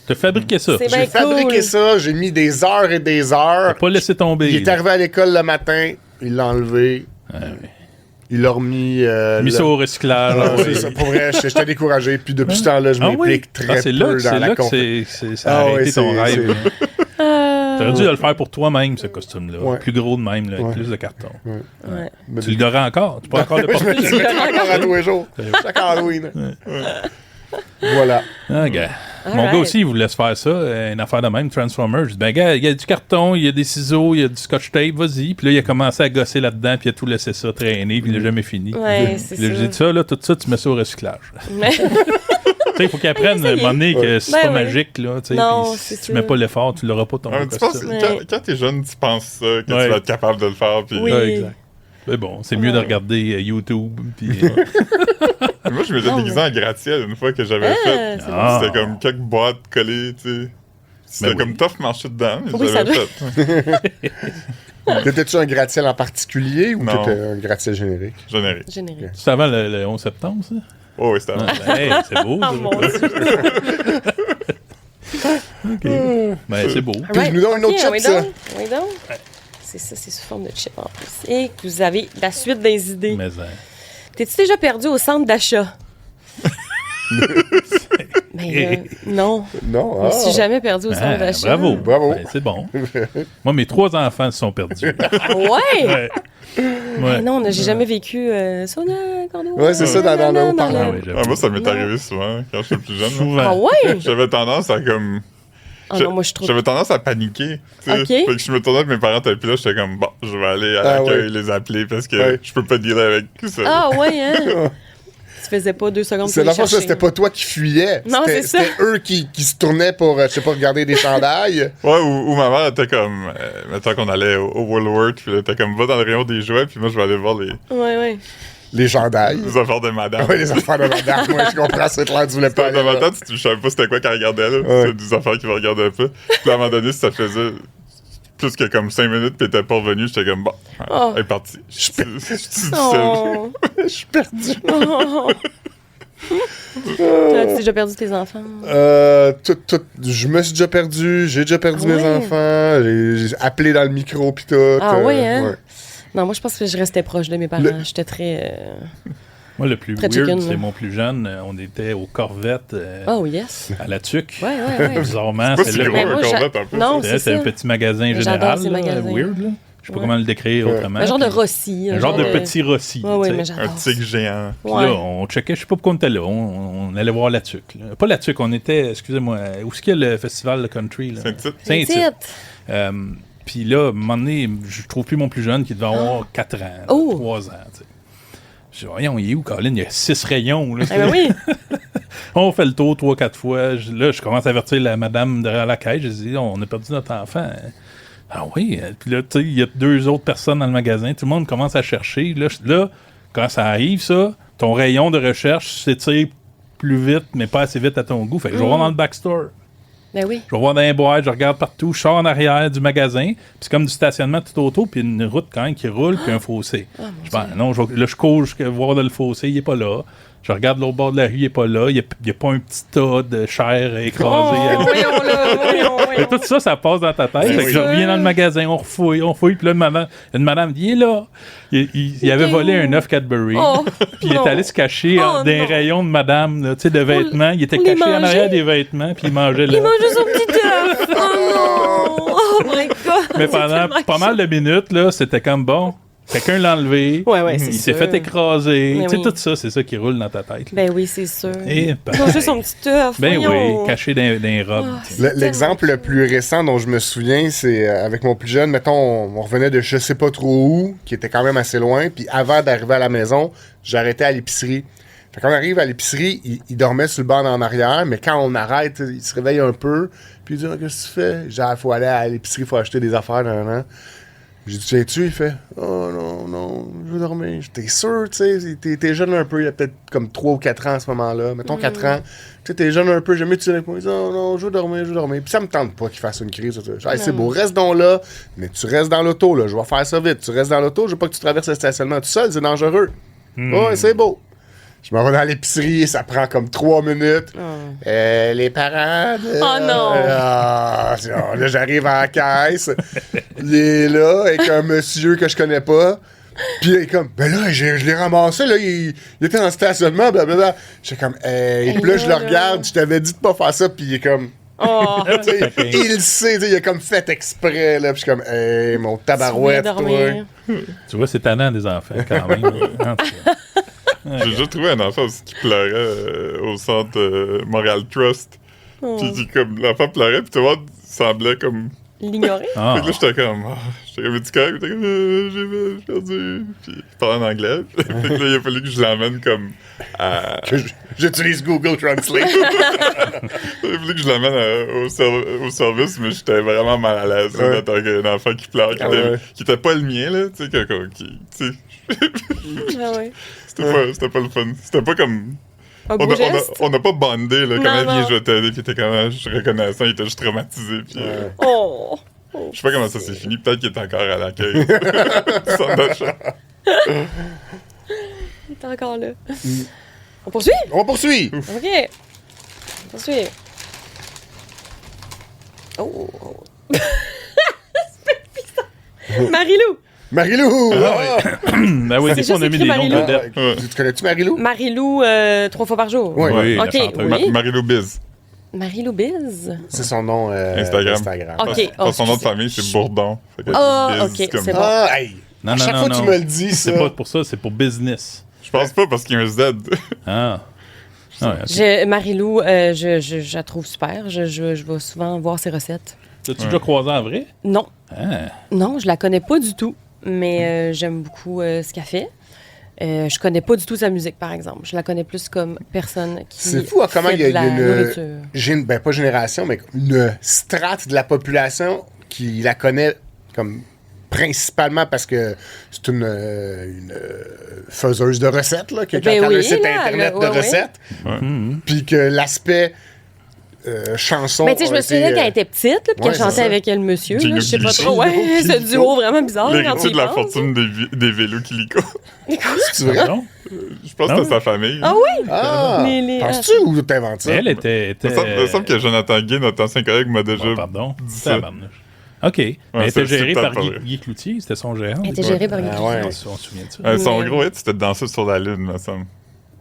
T'as fabriqué ça. C'est J'ai bien fabriqué cool. ça, j'ai mis des heures et des T'as heures. pas laissé tomber. Il est arrivé à l'école le matin, il l'a enlevé, Ah, oui. il l'a remis... Mis ça au recyclage. Ah, ah, c'est oui. ça, pour vrai, j'étais découragé. Puis depuis ce temps-là, je Ah oui? m'implique Ah, très c'est peu là que dans c'est la là que compétition. ça a Ah, arrêté ouais, ton c'est- rêve. Ah. T'aurais dû le faire pour toi-même, ce costume-là. Ouais. Plus gros de même, là, avec Ouais. plus de carton. Ouais. Tu le dorais encore. Tu peux encore le Je me porter. le mettrai encore à tous les jours. Chaque Halloween. Voilà. Ah, gars. All Mon right. gars aussi, il voulait se faire ça, une affaire de même, Transformer. Je dis, ben, gars, il y a du carton, il y a des ciseaux, il y a du scotch tape, vas-y. Puis là, il a commencé à gosser là-dedans, puis il a tout laissé ça traîner, puis il n'a jamais fini. Ouais, c'est Puis là, ça. j'ai dit ça, là, tout ça, tu mets ça au recyclage. Mais- Tu sais, il faut qu'il apprenne à un moment donné que c'est Ben pas oui. magique, là. Tu sais, Non, puis c'est si tu sûr. mets pas l'effort, tu l'auras pas ton Tu penses, costume. Ouais. quand t'es jeune, tu penses ça, que Ouais. tu vas être capable de le faire. Puis... Oui. Ouais, exact. Mais bon, c'est mieux de regarder YouTube. Puis, Moi, je m'étais Non, déguisé en gratte-ciel une fois que j'avais Ah, fait. c'est Ah. C'était comme quelques boîtes collées, tu sais. C'était Ben comme oui. tough marcher dedans, mais Oui, ça j'avais doit- fait. T'étais-tu un gratte-ciel en particulier ou Non. t'étais un gratte-ciel générique? Générique. Générique. c'est avant le 11 septembre, ça? Oh, oui, c'était avant. Ah, ben, hey, c'est beau. Oh ça. mon Dieu. Ben, c'est beau. Puis nous donne un autre oui chip, ça. donc. Oui donc. C'est ça, c'est sous forme de chip en plus. Et que vous avez la suite des idées. Mais, T'es-tu déjà perdu au centre d'achat? Mais non, Non? je me suis Ah. jamais perdu au centre ah, d'achat. bravo. Bravo. Ben, c'est bon. Moi, mes 3 enfants se sont perdus. Ah ouais? Ouais. Ouais. Ah non, j'ai jamais vécu ça. Ouais, c'est ça, dans le haut-parleur. Ah, ouais, j'avoue. Ah, moi, ça m'est Non. arrivé souvent quand j'étais plus jeune. là. Souvent. Ah ouais? J'avais tendance à comme. Ah non, moi je trouve. J'avais tendance à paniquer. Tu sais. Ok. Fait que je me tournais avec mes parents, puis là, j'étais comme, bon, je vais aller à Ah, l'accueil ouais. les appeler parce que Ouais. je peux pas dealer avec ça. Ah ouais, hein? tu faisais pas 2 secondes C'est pour la les fois ça, chercher. c'était pas toi qui fuyais. Non, c'est ça. C'était eux qui se tournaient pour, je sais pas, regarder des chandails. Ouais, ou ma mère était comme, mettons qu'on allait au Woolworth, puis elle était comme, va dans le rayon des jouets, puis moi je vais aller voir Ouais. Les chandails. les affaires de madame. Ouais, les affaires de madame. Moi, je comprends, c'est clair, tu voulais pas aller Dans ma là. tête, je savais pas c'était quoi qu'elle regardait là. Ouais. C'est des affaires qu'il me regardait pas. Puis à un moment donné, si ça faisait plus que comme 5 minutes, puis elle était pas revenue, j'étais comme, bon, Oh. elle est partie. Je suis tout seul. Oh. Je suis perdu. Oh. As-tu déjà perdu tes enfants? Je me suis déjà perdu, j'ai déjà perdu Ah mes ouais? enfants, j'ai appelé dans le micro pis tout. Ah ouais, hein? ouais. Non, moi, je pense que je restais proche de mes parents. J'étais très... Moi, le plus Très weird, chicken, c'est là. mon plus jeune. On était aux Corvettes Oh, yes. à la Tuque. Ouais. Bizarrement, Pas c'est si là. gros, Mais moi, un Corvette un peu. non, C'est c'est un ça. petit magasin J'adore général. ces là, magasins. weird, là. Je sais pas Ouais. comment le décrire autrement. Un genre de Puis- Rossi. Un genre de petit Rossi. Ouais, tu sais. mais Un j'adore. tigre géant. Puis Ouais. là, on checkait, je sais pas pourquoi on était là. On allait voir la Tuque. Là. Pas la Tuque, on était, excusez-moi, où est-ce qu'il y a le festival de country? Là? Saint-Tite. Saint-Tite. Puis là, à un moment donné, je trouve plus mon plus jeune qui devait avoir 4 ans, Oh! 3 ans. Tu sais. Je dis, voyons, il est où, Colin? Il y a 6 rayons. Là, Ah ben oui. On fait le tour 3-4 fois. Là, je commence à avertir la madame derrière la caisse. Je dis, on a perdu notre enfant. Ah oui. Puis là, tu sais, il y a 2 autres personnes dans le magasin. Tout le monde commence à chercher. Là, quand ça arrive, ça, ton rayon de recherche s'étire plus vite, mais pas assez vite à ton goût. Fait que je vais voir dans le backstore. Ben oui. Je vais voir dans les boîtes, je regarde partout, je sors en arrière du magasin, puis c'est comme du stationnement tout autour, puis une route quand même qui roule, puis un fossé. Je dis, non, là, je cours jusqu'à voir le fossé, il est pas là. Je regarde l'autre bord de la rue, il est pas là. Il y a pas un petit tas de chair écrasée. Oh, voyons. Et tout ça, ça passe dans ta tête. Fait que je reviens dans le magasin, on fouille, puis là, une madame dit, il est là. Il avait volé un œuf Cadbury, Oh, puis il est allé se cacher Oh, dans les non. rayons de madame, là, tu sais, de vêtements. Il était pour les caché en manger? arrière des vêtements, puis il mangeait là. Il mangeait son petit œuf. Oh non. Oh my God. Mais C'est pendant tellement pas mal de minutes, là, c'était comme bon. Quelqu'un l'a enlevé. Ouais, c'est Il s'est sûr. fait écraser. Mais Tu sais, oui. tout ça, c'est ça qui roule dans ta tête. là. Ben oui, c'est sûr. Et Il mangeait son petit œuf. ben voyons. oui, caché dans les robes. Ah, tu sais. L'exemple le plus récent dont je me souviens, c'est avec mon plus jeune, mettons, on revenait de je sais pas trop où, qui était quand même assez loin, puis avant d'arriver à la maison, j'arrêtais à l'épicerie. Fait qu'on arrive à l'épicerie, il dormait sur le banc en arrière, mais quand on arrête, il se réveille un peu, puis il dit, qu'est-ce que tu fais? J'ai dit, il faut aller à l'épicerie, il faut acheter des affaires, nan. J'ai dit, viens-tu? Il fait, oh non, je veux dormir. T'es sûr, tu sais, t'es jeune un peu, il y a peut-être comme 3 ou 4 ans à ce moment-là, mettons 4 ans. Tu sais, t'es jeune un peu, j'aime mieux que tu réponds. Il dit, oh non, je veux dormir. Puis ça me tente pas qu'il fasse une crise. J'ai dit, hey, c'est beau, reste donc là, mais tu restes dans l'auto, là, je vais faire ça vite. Tu restes dans l'auto, je veux pas que tu traverses le stationnement tout seul, c'est dangereux. Ouais, c'est beau. Je m'en vais dans l'épicerie, ça prend comme 3 minutes. Les parents. Oh non! Là, j'arrive à la caisse. Il est là avec un monsieur que je connais pas. Puis il est comme, ben là, je l'ai ramassé, là, il était en stationnement, blablabla. J'étais comme, hey. Puis là, je le regarde, je t'avais dit de pas faire ça, puis il est comme. Oh. Tu sais, il le sait, tu sais, il a comme fait exprès, là. Puis je suis comme, hey, mon tabarouette, toi. dormir. Tu vois, c'est tannant des enfants, quand même. En tout cas. J'ai déjà trouvé un enfant aussi qui pleurait au centre Montréal Trust. Puis comme l'enfant pleurait, puis tout le monde semblait comme. L'ignorer? Ah. Fait que là, j'étais comme. J'étais comme du correct, j'étais comme. J'ai perdu. Puis il parlait en anglais. Fait que là, il a fallu que je l'emmène comme à. Que j'utilise Google Translate. Il a fallu que je l'emmène au service, mais j'étais vraiment mal à l'aise Ouais. d'entendre un enfant qui pleure, qui était pas le mien, là. Tu sais, tu sais. Ah ouais. C'était pas le fun. C'était pas comme. Un beau geste? On n'a pas bondé, là. Comme Non, elle vient, non. je vais t'aider, puis il était comme, je suis reconnaissant, il était juste traumatisé, puis. Oh. Je sais pas comment ça s'est fini, peut-être qu'il est encore à l'accueil. Centre d'achat. Il est encore là. On poursuit? On poursuit. OK. On poursuit. Oh. Marie-Lou. Marie-Lou! Ah! Ben oui, des C'est fois, on a juste mis des écrit noms Marie-Lou. vedettes. Ouais. Tu connais-tu Marie-Lou? Marie-Lou 3 fois par jour. Oui. Oui, la OK, chanteuse. oui. Marie-Lou Biz. Marie-Lou Biz. C'est son nom Instagram. OK. Son nom de famille, c'est Bourdon. Fait que Ah, Biz, OK, comme- c'est bon. Ah, hey! Non, à non, chaque non, fois non. tu me le dis, ça. C'est pas pour ça, c'est pour business. Je pense pas parce qu'il y a un Z. Ah. Ah, ouais, ok. Marie-Lou, je la trouve super. Je vais souvent voir ses recettes. T'as-tu déjà croisé en vrai? Non. Ah. Non, je la connais pas du tout. Mais j'aime beaucoup ce qu'elle fait. Je connais pas du tout sa musique, par exemple. Je la connais plus comme personne qui C'est fou, comment fait il y a de la nourriture. pas génération, mais une strate de la population qui la connaît comme principalement parce que c'est une faiseuse de recettes, là, qui a un site internet de recettes. Puis que l'aspect chanson. Mais tu sais, je me souviens quand elle était petite, là, puis qu'elle chantait avec le monsieur. Là, je sais pas trop. Ouais, ce duo vraiment bizarre. L'héritier de la fortune des vélos Kilico. C'est vrai? Je pense que c'était sa famille. Ah oui? Ah! Penses-tu ou t'inventes ça? Elle était... Il me semble que Jonathan Gay, notre ancien collègue, m'a déjà dit ça. OK. Mais elle était gérée par Guy Guy Cloutier, c'était son gérant. Elle était gérée par Guy Cloutier. On se souvient de ça. Son gros hit, c'était Danser sur la lune, me semble.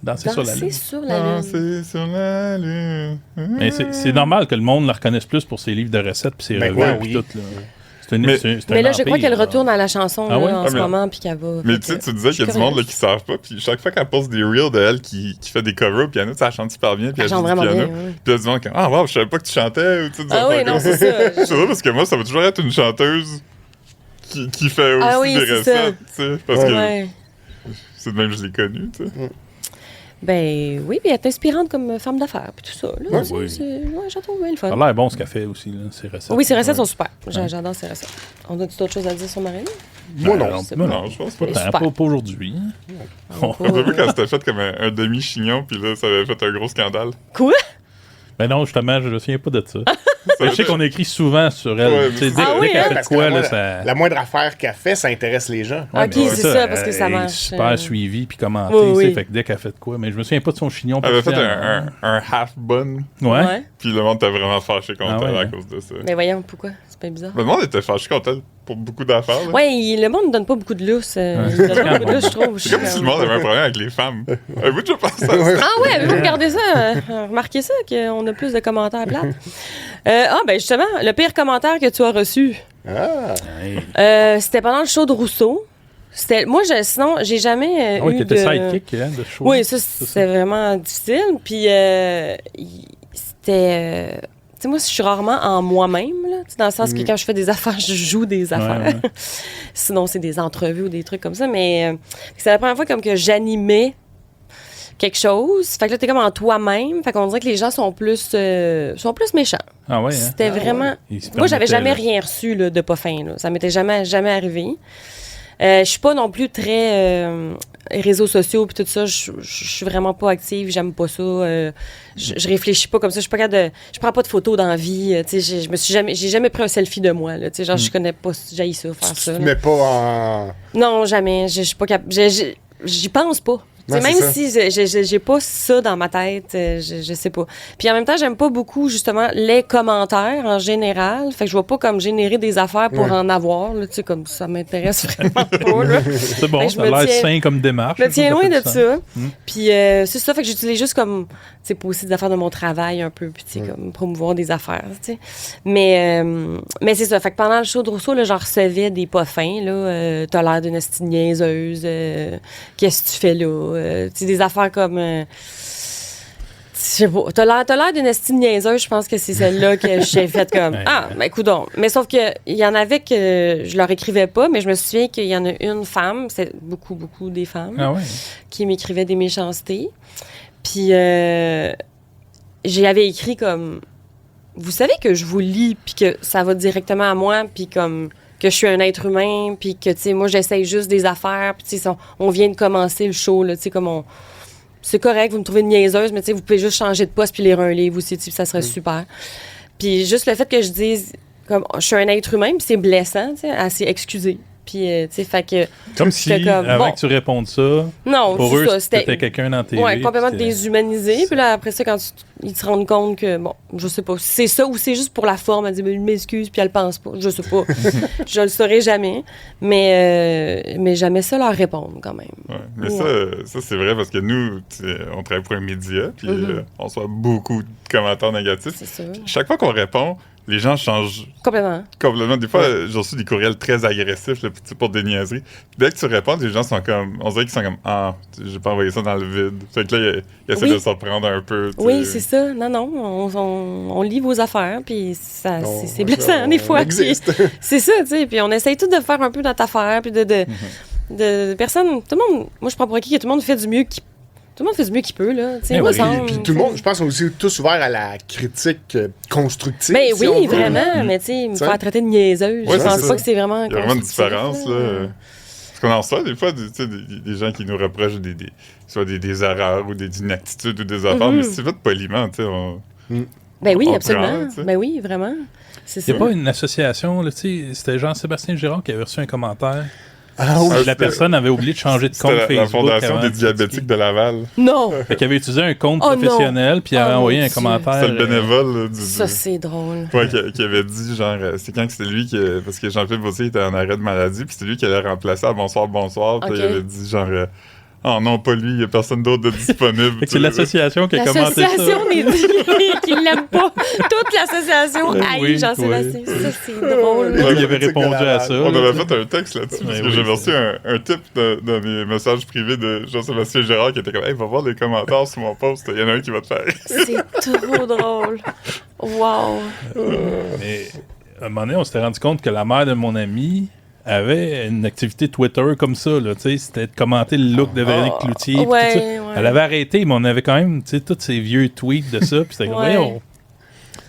Danser sur la lune. Danser sur la lune. Mais c'est normal que le monde la reconnaisse plus pour ses livres de recettes puis ses revues puis tout. Mais là, je crois qu'elle retourne à la chanson en ce moment puis qu'elle va... Mais tu disais qu'il y a du monde là, qui ne savent pas, puis chaque fois qu'elle poste des reels de elle qui fait des covers au piano, ça chante super bien, puis elle joue du piano. Puis il y a du monde qui dit « Ah, wow, je savais pas que tu chantais. » Ah oui, non, c'est ça. Je sais pas, parce que moi, ça va toujours être une chanteuse qui fait aussi des recettes, tu sais, parce que c'est de même que je l'ai connue, tu sais. Ben oui, puis elle est inspirante comme femme d'affaires, puis tout ça. Là, oui. j'en trouve bien le fun. Ça a l'air bon ce qu'elle fait aussi, là, ses recettes. Oui, ses recettes sont super. J'adore ses recettes. On a-tu d'autres choses à dire sur Marine? Moi, non. Non, je pense pas. Pas aujourd'hui. On a vu quand c'était fait comme un demi-chignon, puis là, ça avait fait un gros scandale. Quoi? Ben non, justement, je me souviens pas de ça. Je sais qu'on écrit souvent sur elle. Ouais, Dès qu'elle fait quoi, là, ça... La moindre affaire qu'elle fait, ça intéresse les gens. Ok, c'est ça, parce que ça marche. Super suivi puis commenté, fait que dès qu'elle fait de quoi. Mais je me souviens pas de son chignon. Elle avait fait un half bun. Ouais. Puis le monde était vraiment fâché contre elle à cause de ça. Mais voyons, pourquoi? C'est pas bizarre. Le monde était fâché contre elle pour beaucoup d'affaires. Ouais, le monde ne donne pas beaucoup de lousse. Il donne pas beaucoup de lousse, je trouve. C'est comme si le monde avait un problème avec les femmes. Avez-vous déjà pensé à ça? Ah ouais, avez-vous regardé ça? Remarquez ça, qu'on a plus de commentaires plates. Ben justement, le pire commentaire que tu as reçu, c'était pendant le show de Rousseau. Moi, sinon, j'ai jamais eu t'étais sidekick de show. Oui, ça, c'était vraiment difficile. Puis, c'était... tu sais, moi, je suis rarement en moi-même, là, dans le sens que quand je fais des affaires, je joue des affaires. Ouais. Sinon, c'est des entrevues ou des trucs comme ça. Mais c'est la première fois comme que j'animais quelque chose. Fait que là, t'es comme en toi-même. Fait qu'on dirait que les gens sont plus méchants. Ah ouais, hein? C'était vraiment... Moi, j'avais jamais rien reçu là, de pas fin. Là. Ça m'était jamais arrivé. Je suis pas non plus très réseaux sociaux puis tout ça. Je suis vraiment pas active. J'aime pas ça. Je réfléchis pas comme ça. Je suis pas capable de... Je prends pas de photos dans la vie. J'ai jamais pris un selfie de moi. Là, genre, je connais pas... J'haïs ça, faire ça. Mais pas en... Non, jamais. Je suis pas capable... J'y pense pas. Non, même si j'ai pas ça dans ma tête, je sais pas. Puis en même temps, j'aime pas beaucoup, justement, les commentaires en général. Fait que je vais pas comme générer des affaires pour en avoir. Tu sais, comme ça m'intéresse vraiment pas. Là. C'est bon, ça a l'air sain comme démarche. Je me tiens loin de ça. Puis c'est ça, fait que j'utilise juste comme, tu sais, pour aussi des affaires de mon travail un peu, puis tu sais, comme promouvoir des affaires, tu sais. Mais c'est ça, fait que pendant le show de Rousseau, là, j'en recevais des pas fins, là. T'as l'air d'une esti niaiseuse. Qu'est-ce que tu fais là? Des affaires comme... je sais pas. T'as l'air d'une estime niaiseuse, je pense que c'est celle-là que j'ai faite comme... Ah, ben coudonc. Mais sauf qu'il y en avait que je leur écrivais pas, mais je me souviens qu'il y en a une femme, c'est beaucoup des femmes, qui m'écrivaient des méchancetés. Puis j'y avais écrit comme... Vous savez que je vous lis, puis que ça va directement à moi, puis comme... que je suis un être humain, puis que, tu sais, moi, j'essaye juste des affaires, puis, tu sais, on vient de commencer le show, là, tu sais, comme c'est correct, vous me trouvez une niaiseuse, mais, tu sais, vous pouvez juste changer de poste puis lire un livre aussi, tu sais, ça serait super. Puis juste le fait que je dise, comme, je suis un être humain, puis c'est blessant, tu sais, assez excusé. Puis, tu sais, fait que... Comme si, avant que tu répondes ça, non, pour eux, ça, c'était quelqu'un dans tes ouais, complètement déshumanisé. Puis là, après ça, quand ils se rendent compte que, bon, je sais pas, c'est ça ou c'est juste pour la forme, elle dit, mais m'excuse, puis elle pense pas. Je sais pas. Je le saurai jamais. Mais jamais ça leur répondre, quand même. Ouais, mais ça c'est vrai parce que nous, on travaille pour un média, puis on reçoit beaucoup de commentaires négatifs. C'est sûr. Chaque fois qu'on répond, les gens changent complètement. Des fois, j'ai reçu des courriels très agressifs là, pour des niaiseries. Puis dès que tu réponds, les gens sont comme... On dirait qu'ils sont comme « Ah, j'ai pas envoyé ça dans le vide. » Fait que là, ils essaient de se reprendre un peu. T'sais. Oui, c'est ça. Non, on lit vos affaires, puis c'est blessant des fois. On existe. C'est ça, tu sais. Puis on essaye tout de faire un peu notre affaire, puis de de personnes. Tout le monde, moi, je prends pour acquis que tout le monde fait du mieux qu'il peut, là. Tu sais, moi, Puis tout le monde, je pense, sont aussi tous ouverts à la critique constructive. Ben si on oui, veut. vraiment, mais tu sais, me faire traiter de niaiseuse, Ouais, je pense c'est pas ça. que c'est vraiment. Il y a vraiment une constructif, différence, là. Parce qu'on en reçoit des fois, tu sais, des gens qui nous reprochent soit des erreurs ou des inaptitudes ou des affaires, mais c'est fait poliment, tu sais. Ben oui, on absolument. prend, tu sais. Ben oui, vraiment. C'est Il n'y ça. a pas une association, là, tu sais, c'était Jean-Sébastien Girard qui avait reçu un commentaire. Ah oui. La personne avait oublié de changer de compte C'était la Facebook. Fondation avant des de diabétiques de Laval. Non! Fait qu'il avait utilisé un compte Oh non. professionnel, puis il avait Oh envoyé mon un Dieu. commentaire. C'est le bénévole là, Ça, c'est drôle. Ouais, qui avait dit, genre, c'est quand que c'était lui qui. Parce que Jean-Philippe Boursier était en arrêt de maladie, puis c'est lui qui allait remplacer à Bonsoir, Bonsoir. Puis Ok. il avait dit, genre, oh non, pas lui, il n'y a personne d'autre de disponible. Fait que c'est l'association qui a commenté ça. L'association des qui l'aiment pas. Toute l'association haït Oui, Jean-Sébastien. oui. Ça, c'est drôle. Puis il avait répondu à ça. On là, avait fait un texte là-dessus, parce Ouais, que oui, j'avais reçu c'est- un tip dans mes messages privés de Jean-Sébastien Gérard qui était comme, hey, va voir les commentaires sur mon post, il y en a un qui va te faire. C'est trop drôle. Wow. Mais à un moment donné, on s'était rendu compte que la mère de mon ami avait une activité Twitter comme ça, là, tu sais, c'était de commenter le look de Véronique Cloutier. puis ouais, tout ça. ouais. Elle avait arrêté, mais on avait quand même, tu sais, tous ces vieux tweets de ça, puis c'était comme, Ouais. voyons.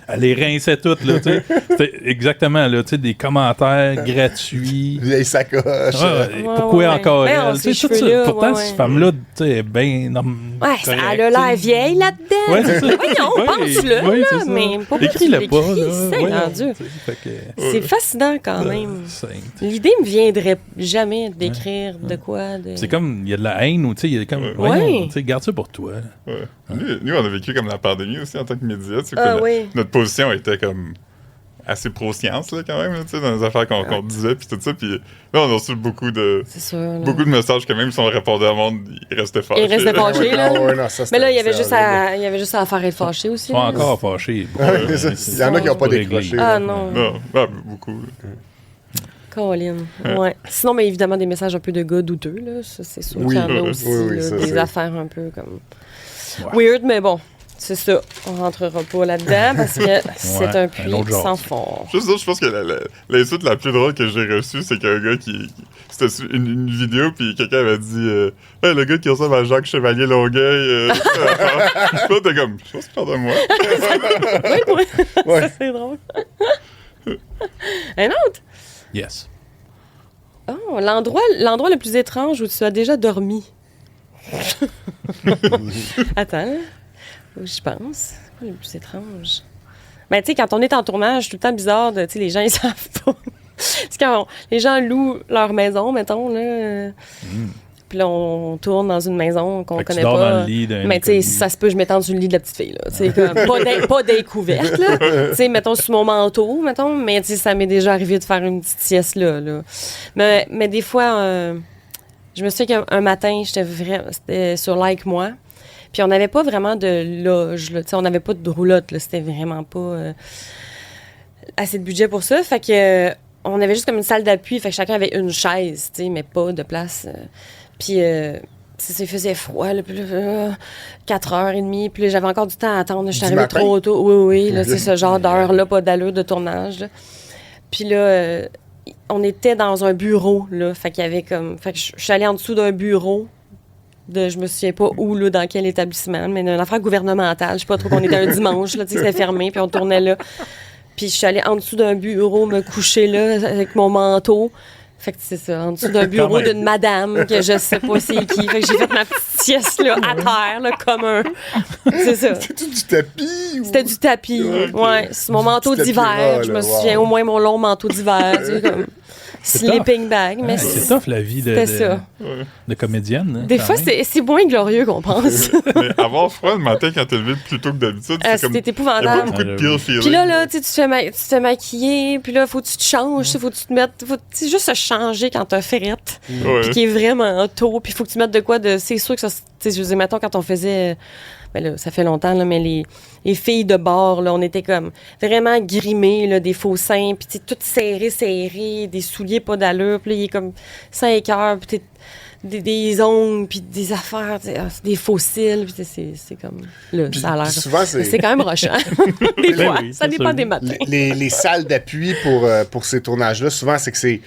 Elle les rinçait toutes, là, tu sais. C'était exactement, là, tu sais, des commentaires gratuits. Vieille sacoche. Ouais, Ouais, pourquoi ouais. encore Ben, on elle? Tu sais, ces tout ça. cheveux-là, Pourtant, ouais, cette ouais. femme-là, tu sais, est bien. Ouais, elle a l'air vieille là-dedans. Ouais, c'est ça. Voyons, Ouais, pense-le, ouais, là, c'est ça. mais pas Écris-le tu pas, l'écris, là. Seigneur Voyons, Dieu. tu sais, fait que- C'est fascinant quand même. Sainte. L'idée me viendrait jamais d'écrire de quoi. De... C'est comme, il y a de la haine ou, tu sais, il y a comme, Ouais. voyons, tu sais, garde ça pour toi. Ouais. Nous, on a vécu comme la pandémie aussi en tant que médias. Tu sais, Ah que oui. notre position était comme assez pro-science, là, quand même, là, tu sais, dans les affaires qu'on disait, puis tout ça. Puis là, on a reçu beaucoup de messages quand même, si on répondait à monde, ils restaient fâchés. Ils restaient fâchés, là. Ouais, non, ça, Mais là, il y avait c'était juste à faire être fâché aussi. Ils sont là. encore fâchés. Ouais, c'est ça. Il y en a qui n'ont pas décroché. Ah là. non, Non, beaucoup. là. Colin. Ouais. Sinon, mais évidemment, des messages un peu de gars douteux, là. Ça, c'est sûr Oui, qu'il y en a oui, aussi. oui, là, ça, des c'est- affaires un peu comme weird, mais bon. C'est ça. On rentrera pas là-dedans parce que c'est un un puits autre genre. sans fond. Juste dire, je pense que l'insulte la plus drôle que j'ai reçue, c'est qu'un gars c'était sur une vidéo, puis quelqu'un avait dit hey, le gars qui ressemble à Jacques Chevalier Longueuil. Là, t'es comme, je pense qu'il parle de moi. Ouais. Ça, c'est drôle. Un autre? Yes. Oh, l'endroit le plus étrange où tu as déjà dormi. Attends, là. Où je pense. C'est quoi le plus étrange? Ben, tu sais, quand on est en tournage, c'est tout le temps bizarre de, tu sais, les gens, ils savent pas. C'est quand les gens louent leur maison, mettons, là. Puis là, on tourne dans une maison qu'on Fait que tu connaît dors pas. dans le lit d'un Mais tu sais, inconnu. si ça se peut, je m'étends sur le lit de la petite fille, là. Tu sais, comme, pas découverte, là. Tu sais, mettons sur mon manteau, mettons. Mais tu sais, ça m'est déjà arrivé de faire une petite sieste là. Mais des fois, je me souviens qu'un matin, c'était sur Like Moi. Puis on n'avait pas vraiment de loge, là. Tu sais, on n'avait pas de roulotte, là. C'était vraiment pas assez de budget pour ça. Fait que on avait juste comme une salle d'appui. Fait que chacun avait une chaise, tu sais, mais pas de place. Puis il faisait froid, là, puis là, 4h30. Puis là, j'avais encore du temps à attendre. Je suis Du arrivée matin? trop tôt. Oui, là, c'est ce genre d'heure-là, pas d'allure de tournage, là. Puis là, on était dans un bureau, là. Fait qu'il y avait comme... Fait que je suis allée en dessous d'un bureau. Je me souviens pas où, là, dans quel établissement, mais une affaire gouvernementale. Je sais pas trop qu'on était un dimanche, là, tu sais, c'était fermé, puis on tournait là. Puis je suis allée en dessous d'un bureau, me coucher là, avec mon manteau. Fait que c'est ça, en dessous d'un bureau même. d'une madame que je sais pas c'est qui. Fait que j'ai fait ma petite sieste, là, à terre, là, comme un... C'est ça. C'était du tapis? Ou... C'était du tapis. Ouais, c'est mon manteau petit tapis d'hiver. ras, Je là, me souviens wow. au moins mon long manteau d'hiver, tu sais, comme sleeping bag. Mais C'est tough la vie c'était ça. de comédienne. hein, Des quand fois, même. c'est moins glorieux qu'on pense. Mais avoir froid le matin quand t'es levé plus tôt que d'habitude, c'est comme. C'était Il y a pas épouvantable. beaucoup de pire feeling. Puis là, tu sais, tu te fais maquiller, puis là, faut que tu te changes, tu sais, faut que tu te mettes... Faut, tu sais, juste se changer quand t'as ferrette, Ouais. puis qui est vraiment tôt, puis faut que tu mettes de quoi de... C'est sûr que ça... Tu sais, je disais, mettons, quand on faisait... Ben là, ça fait longtemps, là, mais les filles de bord, là, on était comme vraiment grimées, là, des faux seins, puis tu sais, toutes serrées, des souliers pas d'allure, puis là, il est comme 5 heures, puis des ongles, puis des affaires, des faux cils, puis c'est comme... Là, Puis- ça a l'air... puis souvent, C'est quand même rochant. Des fois, oui, ça c'est dépend sûr. des matins. Les salles d'appui pour ces tournages-là, souvent, c'est que c'est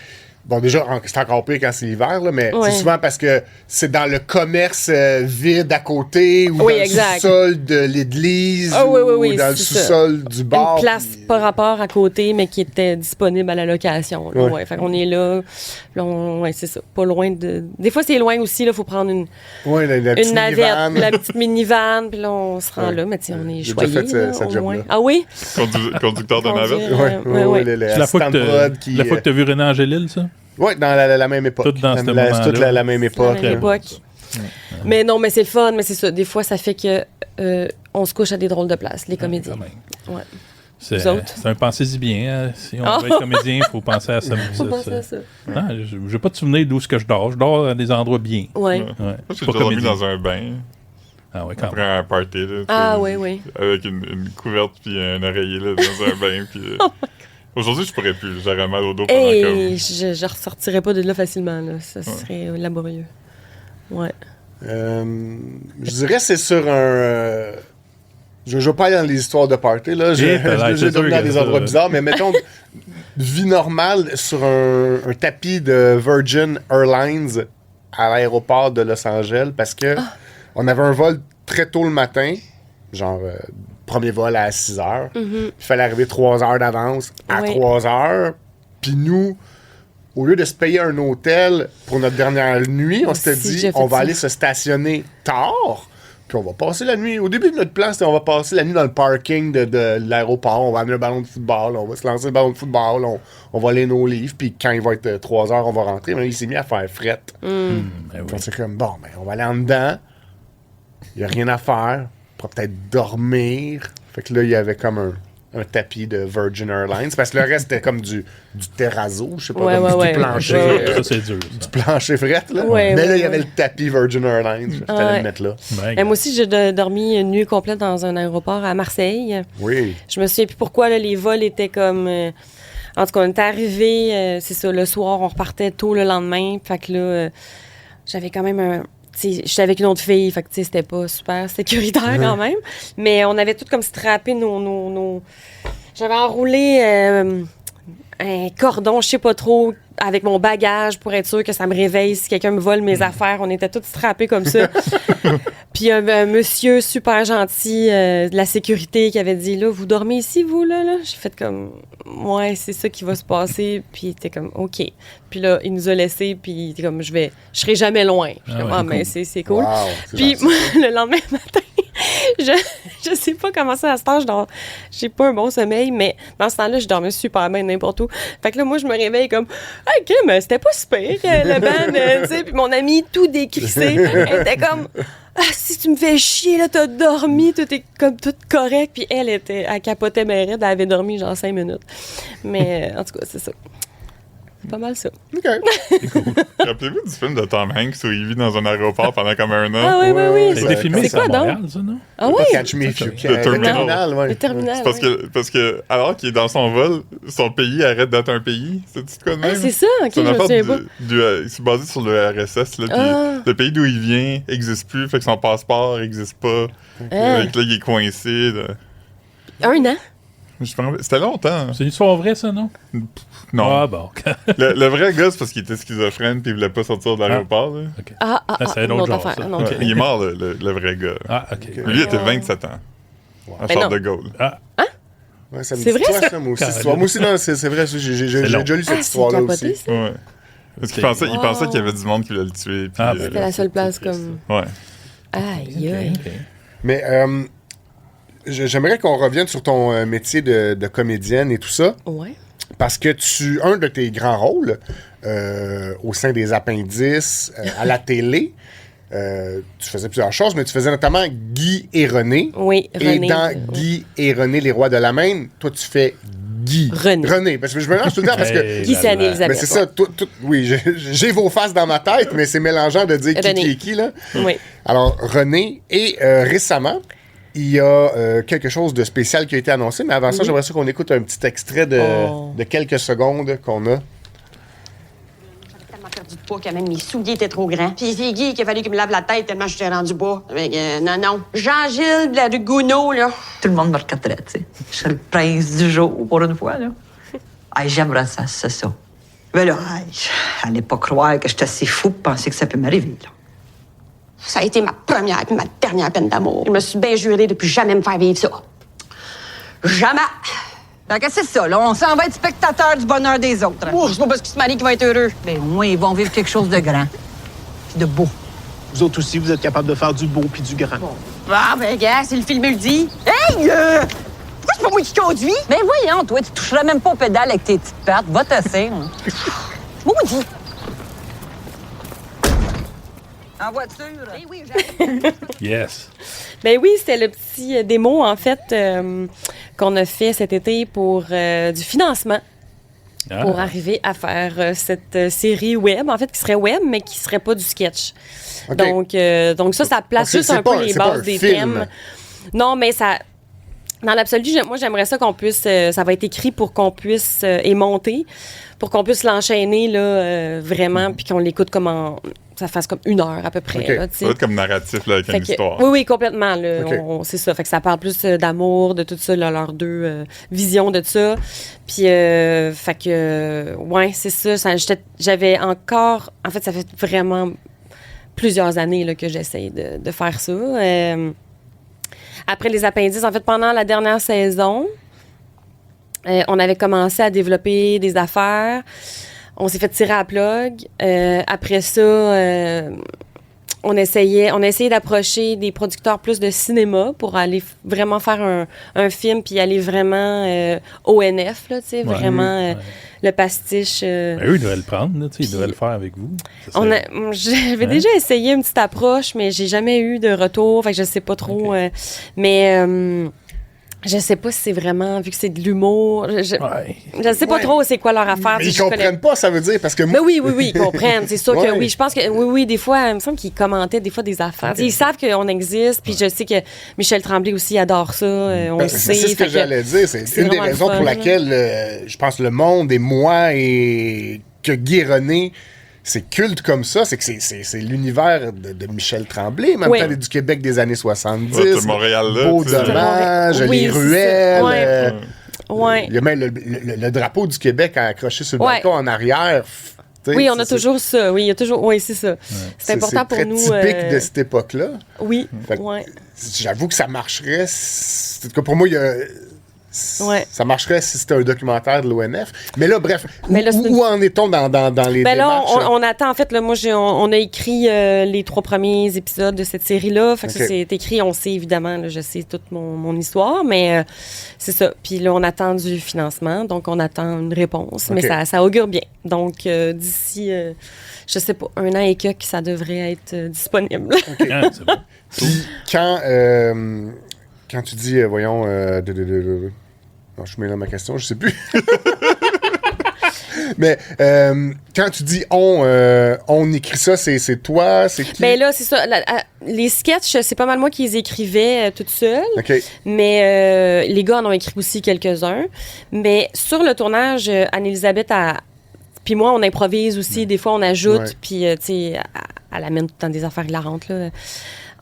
Bon, déjà, c'est encore pire quand c'est l'hiver, là, mais Ouais. c'est souvent parce que c'est dans le commerce vide à côté ou Oui, dans exact. le sous-sol de l'église Oui, ou oui, dans le c'est ça. sous-sol du bar. Une place puis- par rapport à côté, mais qui était disponible à la location. Là. Ouais. Ouais, fait qu'on est là. Ouais, c'est ça. Pas loin de. Des fois, c'est loin aussi. Il faut prendre une Ouais, la petite navette, minivan. la petite minivan, puis là, on se rend Ouais. là. Mais tu sais, on est J'ai choyés. déjà fait là, ce au job-là. moins. Ah oui? Conducteur de Conduire, navette. Ouais, ouais. le C'est la fois assistant que de prod qui... la fois que t'as vu René Angélil, ça? Ouais, dans la même époque. Tout dans ce C'est moment-là. toute la même À époque. la même là. époque. Mais non, mais c'est le fun, mais c'est ça. Des fois, ça fait que on se couche à des drôles de places, les comédiens. Quand même. Ouais. C'est Vous autres? c'est un pensez-y bien. Hein. Si on Oh! veut être comédien, il faut penser à ça. Faut penser à ça. Non, j'ai pas de souvenir d'où est-ce que je dors. Je dors à des endroits bien. Ouais. Ouais. Moi, j'ai Pas déjà dormi comédien. dans un bain Ah ouais, quand après même. un party. Là, tu Ah sais, oui, oui. Avec une couverte puis un oreiller là, dans un bain. Puis, aujourd'hui, je pourrais plus. J'aurais mal au dos pendant Et je ressortirais pas de là facilement. Là. Ça serait laborieux. Ouais. Je dirais que c'est sur un... je vais pas aller dans les histoires de party, là. Eh, t'as l'air, J'ai c'est dormi sûr dans que des ça- endroits bizarres, mais mettons, vie normale sur un tapis de Virgin Airlines à l'aéroport de Los Angeles, parce que on avait un vol très tôt le matin, genre premier vol à 6 heures. Il fallait arriver 3 heures d'avance à Oui. 3 heures. Puis nous, au lieu de se payer un hôtel pour notre dernière nuit, on s'était Aussi, dit, j'ai fait on va ça. aller se stationner tard. Puis on va passer la nuit. Au début de notre plan, c'était on va passer la nuit dans le parking de l'aéroport. On va amener un ballon de football. On va se lancer le ballon de football. On va aller nos livres. Puis quand il va être 3 heures, on va rentrer. Mais là, il s'est mis à faire fret. Ben oui. Puis on s'est comme, bon, ben, on va aller en dedans. Il n'y a rien à faire. On pourra peut-être dormir. Fait que là, il y avait comme un tapis de Virgin Airlines. Parce que le reste, c'était comme du terrazzo. Je sais pas, Ouais, comme ouais, du ouais. plancher. Ouais, ouais. Ça, c'est dur. Ça. Plancher fret, là. Ouais, Mais là, ouais, il y avait ouais. le tapis Virgin Airlines. Je t'allais Ouais. le mettre là. Ben, Moi aussi, j'ai dormi une nuit complète dans un aéroport à Marseille. Oui. Je me souviens plus pourquoi là, les vols étaient comme. En tout cas, on était arrivés, c'est ça, le soir, on repartait tôt le lendemain. Fait que là, j'avais quand même un. J'étais avec une autre fille, fait que tu sais, c'était pas super sécuritaire quand même. Mais on avait tout comme strappé nos... J'avais enroulé un cordon, je sais pas trop, avec mon bagage pour être sûr que ça me réveille si quelqu'un me vole mes affaires. On était tous strappés comme ça. Puis un monsieur super gentil de la sécurité qui avait dit, là, vous dormez ici, vous, là? J'ai fait comme, ouais, c'est ça qui va se passer. Puis il était comme, OK. Puis là, il nous a laissés, puis il était comme, je serai jamais loin. Puis Ah comme, ouais, mais cool. c'est cool. Wow, c'est Puis gentil. moi, le lendemain matin, je sais pas comment ça à ce temps, j'ai pas un bon sommeil, mais dans ce temps-là, je dormais super bien n'importe où. Fait que là, moi, je me réveille comme, hey, Kim, c'était pas super, le band, tu sais. Puis mon ami, tout décrissé, elle était comme, ah, si tu me fais chier, là, t'as dormi, tout est comme tout correct. Puis elle capotait mes raides, elle avait dormi genre 5 minutes. Mais en tout cas, c'est ça. C'est pas mal ça. OK. Rappelez-vous du film de Tom Hanks où il vit dans un aéroport pendant comme un an? Ah oui, oui, oui. Ça a été filmé, C'est ça, à quoi, Montréal, ça, non? Ah oui? Catch me if you can. Le Terminal. ouais. Le terminal. C'est parce que alors qu'il est dans son vol, son pays arrête d'être un pays. C'est de quoi de Ah, même? c'est ça? OK, C'est je une me affaire souviens pas. il s'est basé sur le RSS. Là, puis Ah. le pays d'où il vient n'existe plus, fait que son passeport n'existe pas. Ah. Fait que là, il est coincé. Là. 1 an? Je me rappelle- C'était longtemps. C'est une histoire vraie, ça, non? Non. Ah, bon. Le vrai gars, c'est parce qu'il était schizophrène puis il voulait pas sortir de l'aéroport. là. Ah, c'est un une autre autre genre, affaire. ça. Ah, non, OK. Ouais, il est mort, le vrai gars. Ah, OK. Lui, il était 27 ans. À Mais Charles non. de Gaulle. Ah, Ouais, ça me C'est dit vrai, quoi, ça? moi aussi. Carrément. cette histoire. Moi aussi, non, c'est vrai. J'ai long. déjà lu cette Ah, c'est histoire-là capoté, aussi. ça? Ouais. Parce qu'il C'est- il pensait qu'il y avait du monde qui voulait le tuer. Puis, Ah, C'était la seule place comme... Ouais. Aïe, aïe. OK. Mais j'aimerais qu'on revienne sur ton métier de comédienne et tout ça. Ouais. Parce que un de tes grands rôles au sein des Appendices, à la télé, tu faisais plusieurs choses, mais tu faisais notamment Guy et René. Oui, Et René. dans Guy et René, les rois de la Maine, toi, tu fais Guy. René. Parce que je me mélange tout le temps parce que... Hey Guy, là c'est là. Anne-Élisabeth. Mais c'est ça, oui, j'ai vos faces dans ma tête, mais c'est mélangeant de dire René. qui est qui, là. Oui. Alors, René, et récemment, il y a quelque chose de spécial qui a été annoncé, mais avant ça, j'aimerais ça qu'on écoute un petit extrait de quelques secondes qu'on a. J'avais tellement perdu de poids que même mes souliers étaient trop grands. Puis c'est Guy qui a fallu qu'il me lave la tête tellement je suis rendu bas. Fait que, non. Jean-Gilles de la rue Gounod, là. Tout le monde me regarderait, tu sais. Je suis le prince du jour, pour une fois, là. Ah, j'aimerais ça, c'est ça. Ben là, allez pas croire que je suis assez fou pour penser que ça peut m'arriver, là. Ça a été ma première et ma dernière peine d'amour. Je me suis bien jurée de plus jamais me faire vivre ça. Jamais! Fait que c'est ça, là. On s'en va être spectateur du bonheur des autres. Hein. Oh, c'est pas parce qu'ils se marient qu'ils vont être heureux. Ben, au moins, ils vont vivre quelque chose de grand. Puis de beau. Vous autres aussi, vous êtes capables de faire du beau puis du grand. Ah, ben, gars, c'est le film le dit. Hey! Pourquoi c'est pas moi qui conduis? Ben voyons, toi, tu toucheras même pas aux pédales avec tes petites pattes. Va tasser. Maudit! En voiture. Eh oui, j'arrive. Yes. Ben oui, c'était le petit démo, en fait, qu'on a fait cet été pour du financement. Ah. Pour arriver à faire cette série web, en fait, qui serait web, mais qui serait pas du sketch. OK. Donc ça place Donc, juste un peu les c'est pas bases un des film. thèmes. Non, mais ça... Dans l'absolu, moi, j'aimerais ça qu'on puisse... ça va être écrit pour qu'on puisse... et monter, pour qu'on puisse l'enchaîner, là, vraiment, puis qu'on l'écoute comme en... Ça fasse comme 1 heure, à peu près, OK. là, tu sais. Ça va être comme narratif, là, avec Fait une que- histoire. Oui, complètement. Là, OK. c'est ça. Fait que ça parle plus d'amour, de tout ça, là, leurs deux visions de ça. Puis, fait que, ouais, c'est ça. J'avais encore... En fait, ça fait vraiment plusieurs années là, que j'essaie de faire ça. Après les appendices, en fait, pendant la dernière saison, on avait commencé à développer des affaires. On s'est fait tirer à la plug. Après ça, on a essayé d'approcher des producteurs plus de cinéma pour aller vraiment faire un film puis aller vraiment ONF, là, tu sais, vraiment le pastiche. Ben, eux, ils devraient le prendre, là, tu sais, ils devraient le faire avec vous. Ça serait- J'avais déjà essayé une petite approche, mais j'ai jamais eu de retour. Fait que je sais pas trop. Mais je sais pas si c'est vraiment, vu que c'est de l'humour. Je sais pas Ouais. trop c'est quoi leur affaire. Mais tu ils sais, je connais- comprennent pas, ça veut dire, parce que Ben moi... oui, ils comprennent. C'est sûr que Ouais. oui. Je pense que oui, des fois, il me semble qu'ils commentaient des fois des affaires. Tu sais, ils savent qu'on existe, puis je sais que Michel Tremblay aussi adore ça. On Ben, le c'est sait. ce que Fait que j'allais dire. C'est c'est une des vraiment le raisons fun, pour là. laquelle je pense le monde et moi et que Guy René, c'est culte comme ça. C'est que c'est l'univers de Michel Tremblay, même Oui. temps du Québec des années 70. Ouais, c'est Montréal, là, Beau tu sais. dommage, Oui, les c'est ça. ruelles. Ouais. Ouais. Il y a même le drapeau du Québec accroché sur le Ouais. balcon en arrière. Tu sais, Oui, on a c'est- toujours ça. Oui, il y a toujours. Oui, c'est ça. C'est important pour très nous. typique de cette époque-là. Oui. Fait que Ouais. J'avoue que ça marcherait. En tout cas, pour moi, il y a. Ouais. Ça marcherait si c'était un documentaire de l'ONF. Mais là, bref, Mais là, c'est une- où en est-on dans les Ben là, démarches? on attend. En fait, là, moi, on a écrit les 3 premiers épisodes de cette série-là. Fait que OK. ça, c'est écrit. On sait, évidemment, là, je sais toute mon histoire, mais c'est ça. Puis là, on attend du financement. Donc, on attend une réponse. OK. Mais ça augure bien. Donc, d'ici, je sais pas, 1 an et quelques, ça devrait être disponible. Ah, c'est bon. Puis quand tu dis, voyons, non, je mets là ma question, je sais plus. Mais quand tu dis on écrit ça, c'est toi, c'est qui? Ben là, c'est ça. Les sketchs, c'est pas mal moi qui les écrivais toute seule. OK. Mais les gars en ont écrit aussi quelques-uns. Mais sur le tournage, Anne-Elisabeth puis moi, on improvise aussi. Des fois, on ajoute. Ouais. Puis, tu sais, elle amène tout le temps des affaires hilarantes, là.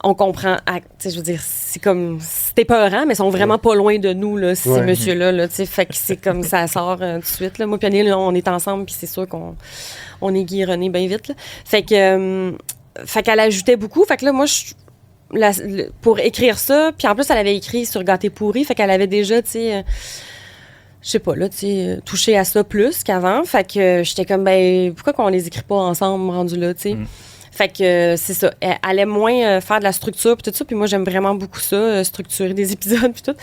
On comprend. Tu sais, je veux dire, c'est comme... C'est épeurant, mais ils sont vraiment pas loin de nous, là, ces Ouais. messieurs-là, là, tu sais. Fait que c'est comme ça sort tout de suite, là. Moi puis Annie, là, on est ensemble, puis c'est sûr qu'on est Guy René bien vite, là. Fait qu'elle ajoutait beaucoup. Fait que là, moi, pour écrire ça, puis en plus, elle avait écrit sur Gâté pourri, fait qu'elle avait déjà, tu sais... je sais pas, là, tu sais, touché à ça plus qu'avant. Fait que j'étais comme, ben, pourquoi qu'on les écrit pas ensemble, rendu là, tu sais? Fait que c'est ça. Elle aime moins faire de la structure puis tout ça. Puis moi, j'aime vraiment beaucoup ça, structurer des épisodes puis tout.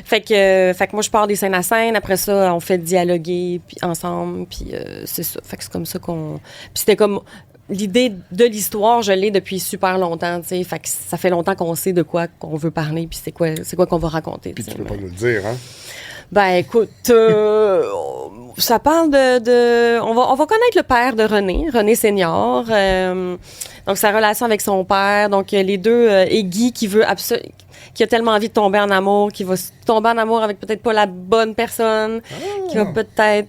Fait que moi, je pars des scènes à scène. Après ça, on fait dialoguer puis ensemble. Puis c'est ça. Fait que c'est comme ça qu'on... Puis c'était comme... L'idée de l'histoire, je l'ai depuis super longtemps, tu sais. Fait que ça fait longtemps qu'on sait de quoi qu'on veut parler puis c'est quoi qu'on va raconter. Puis tu sais. peux pas nous le dire, hein? Ben écoute, ça parle de on va connaître le père de René Senior. Donc sa relation avec son père, donc les deux et Guy qui a tellement envie de tomber en amour, qui va tomber en amour avec peut-être pas la bonne personne, qui va peut-être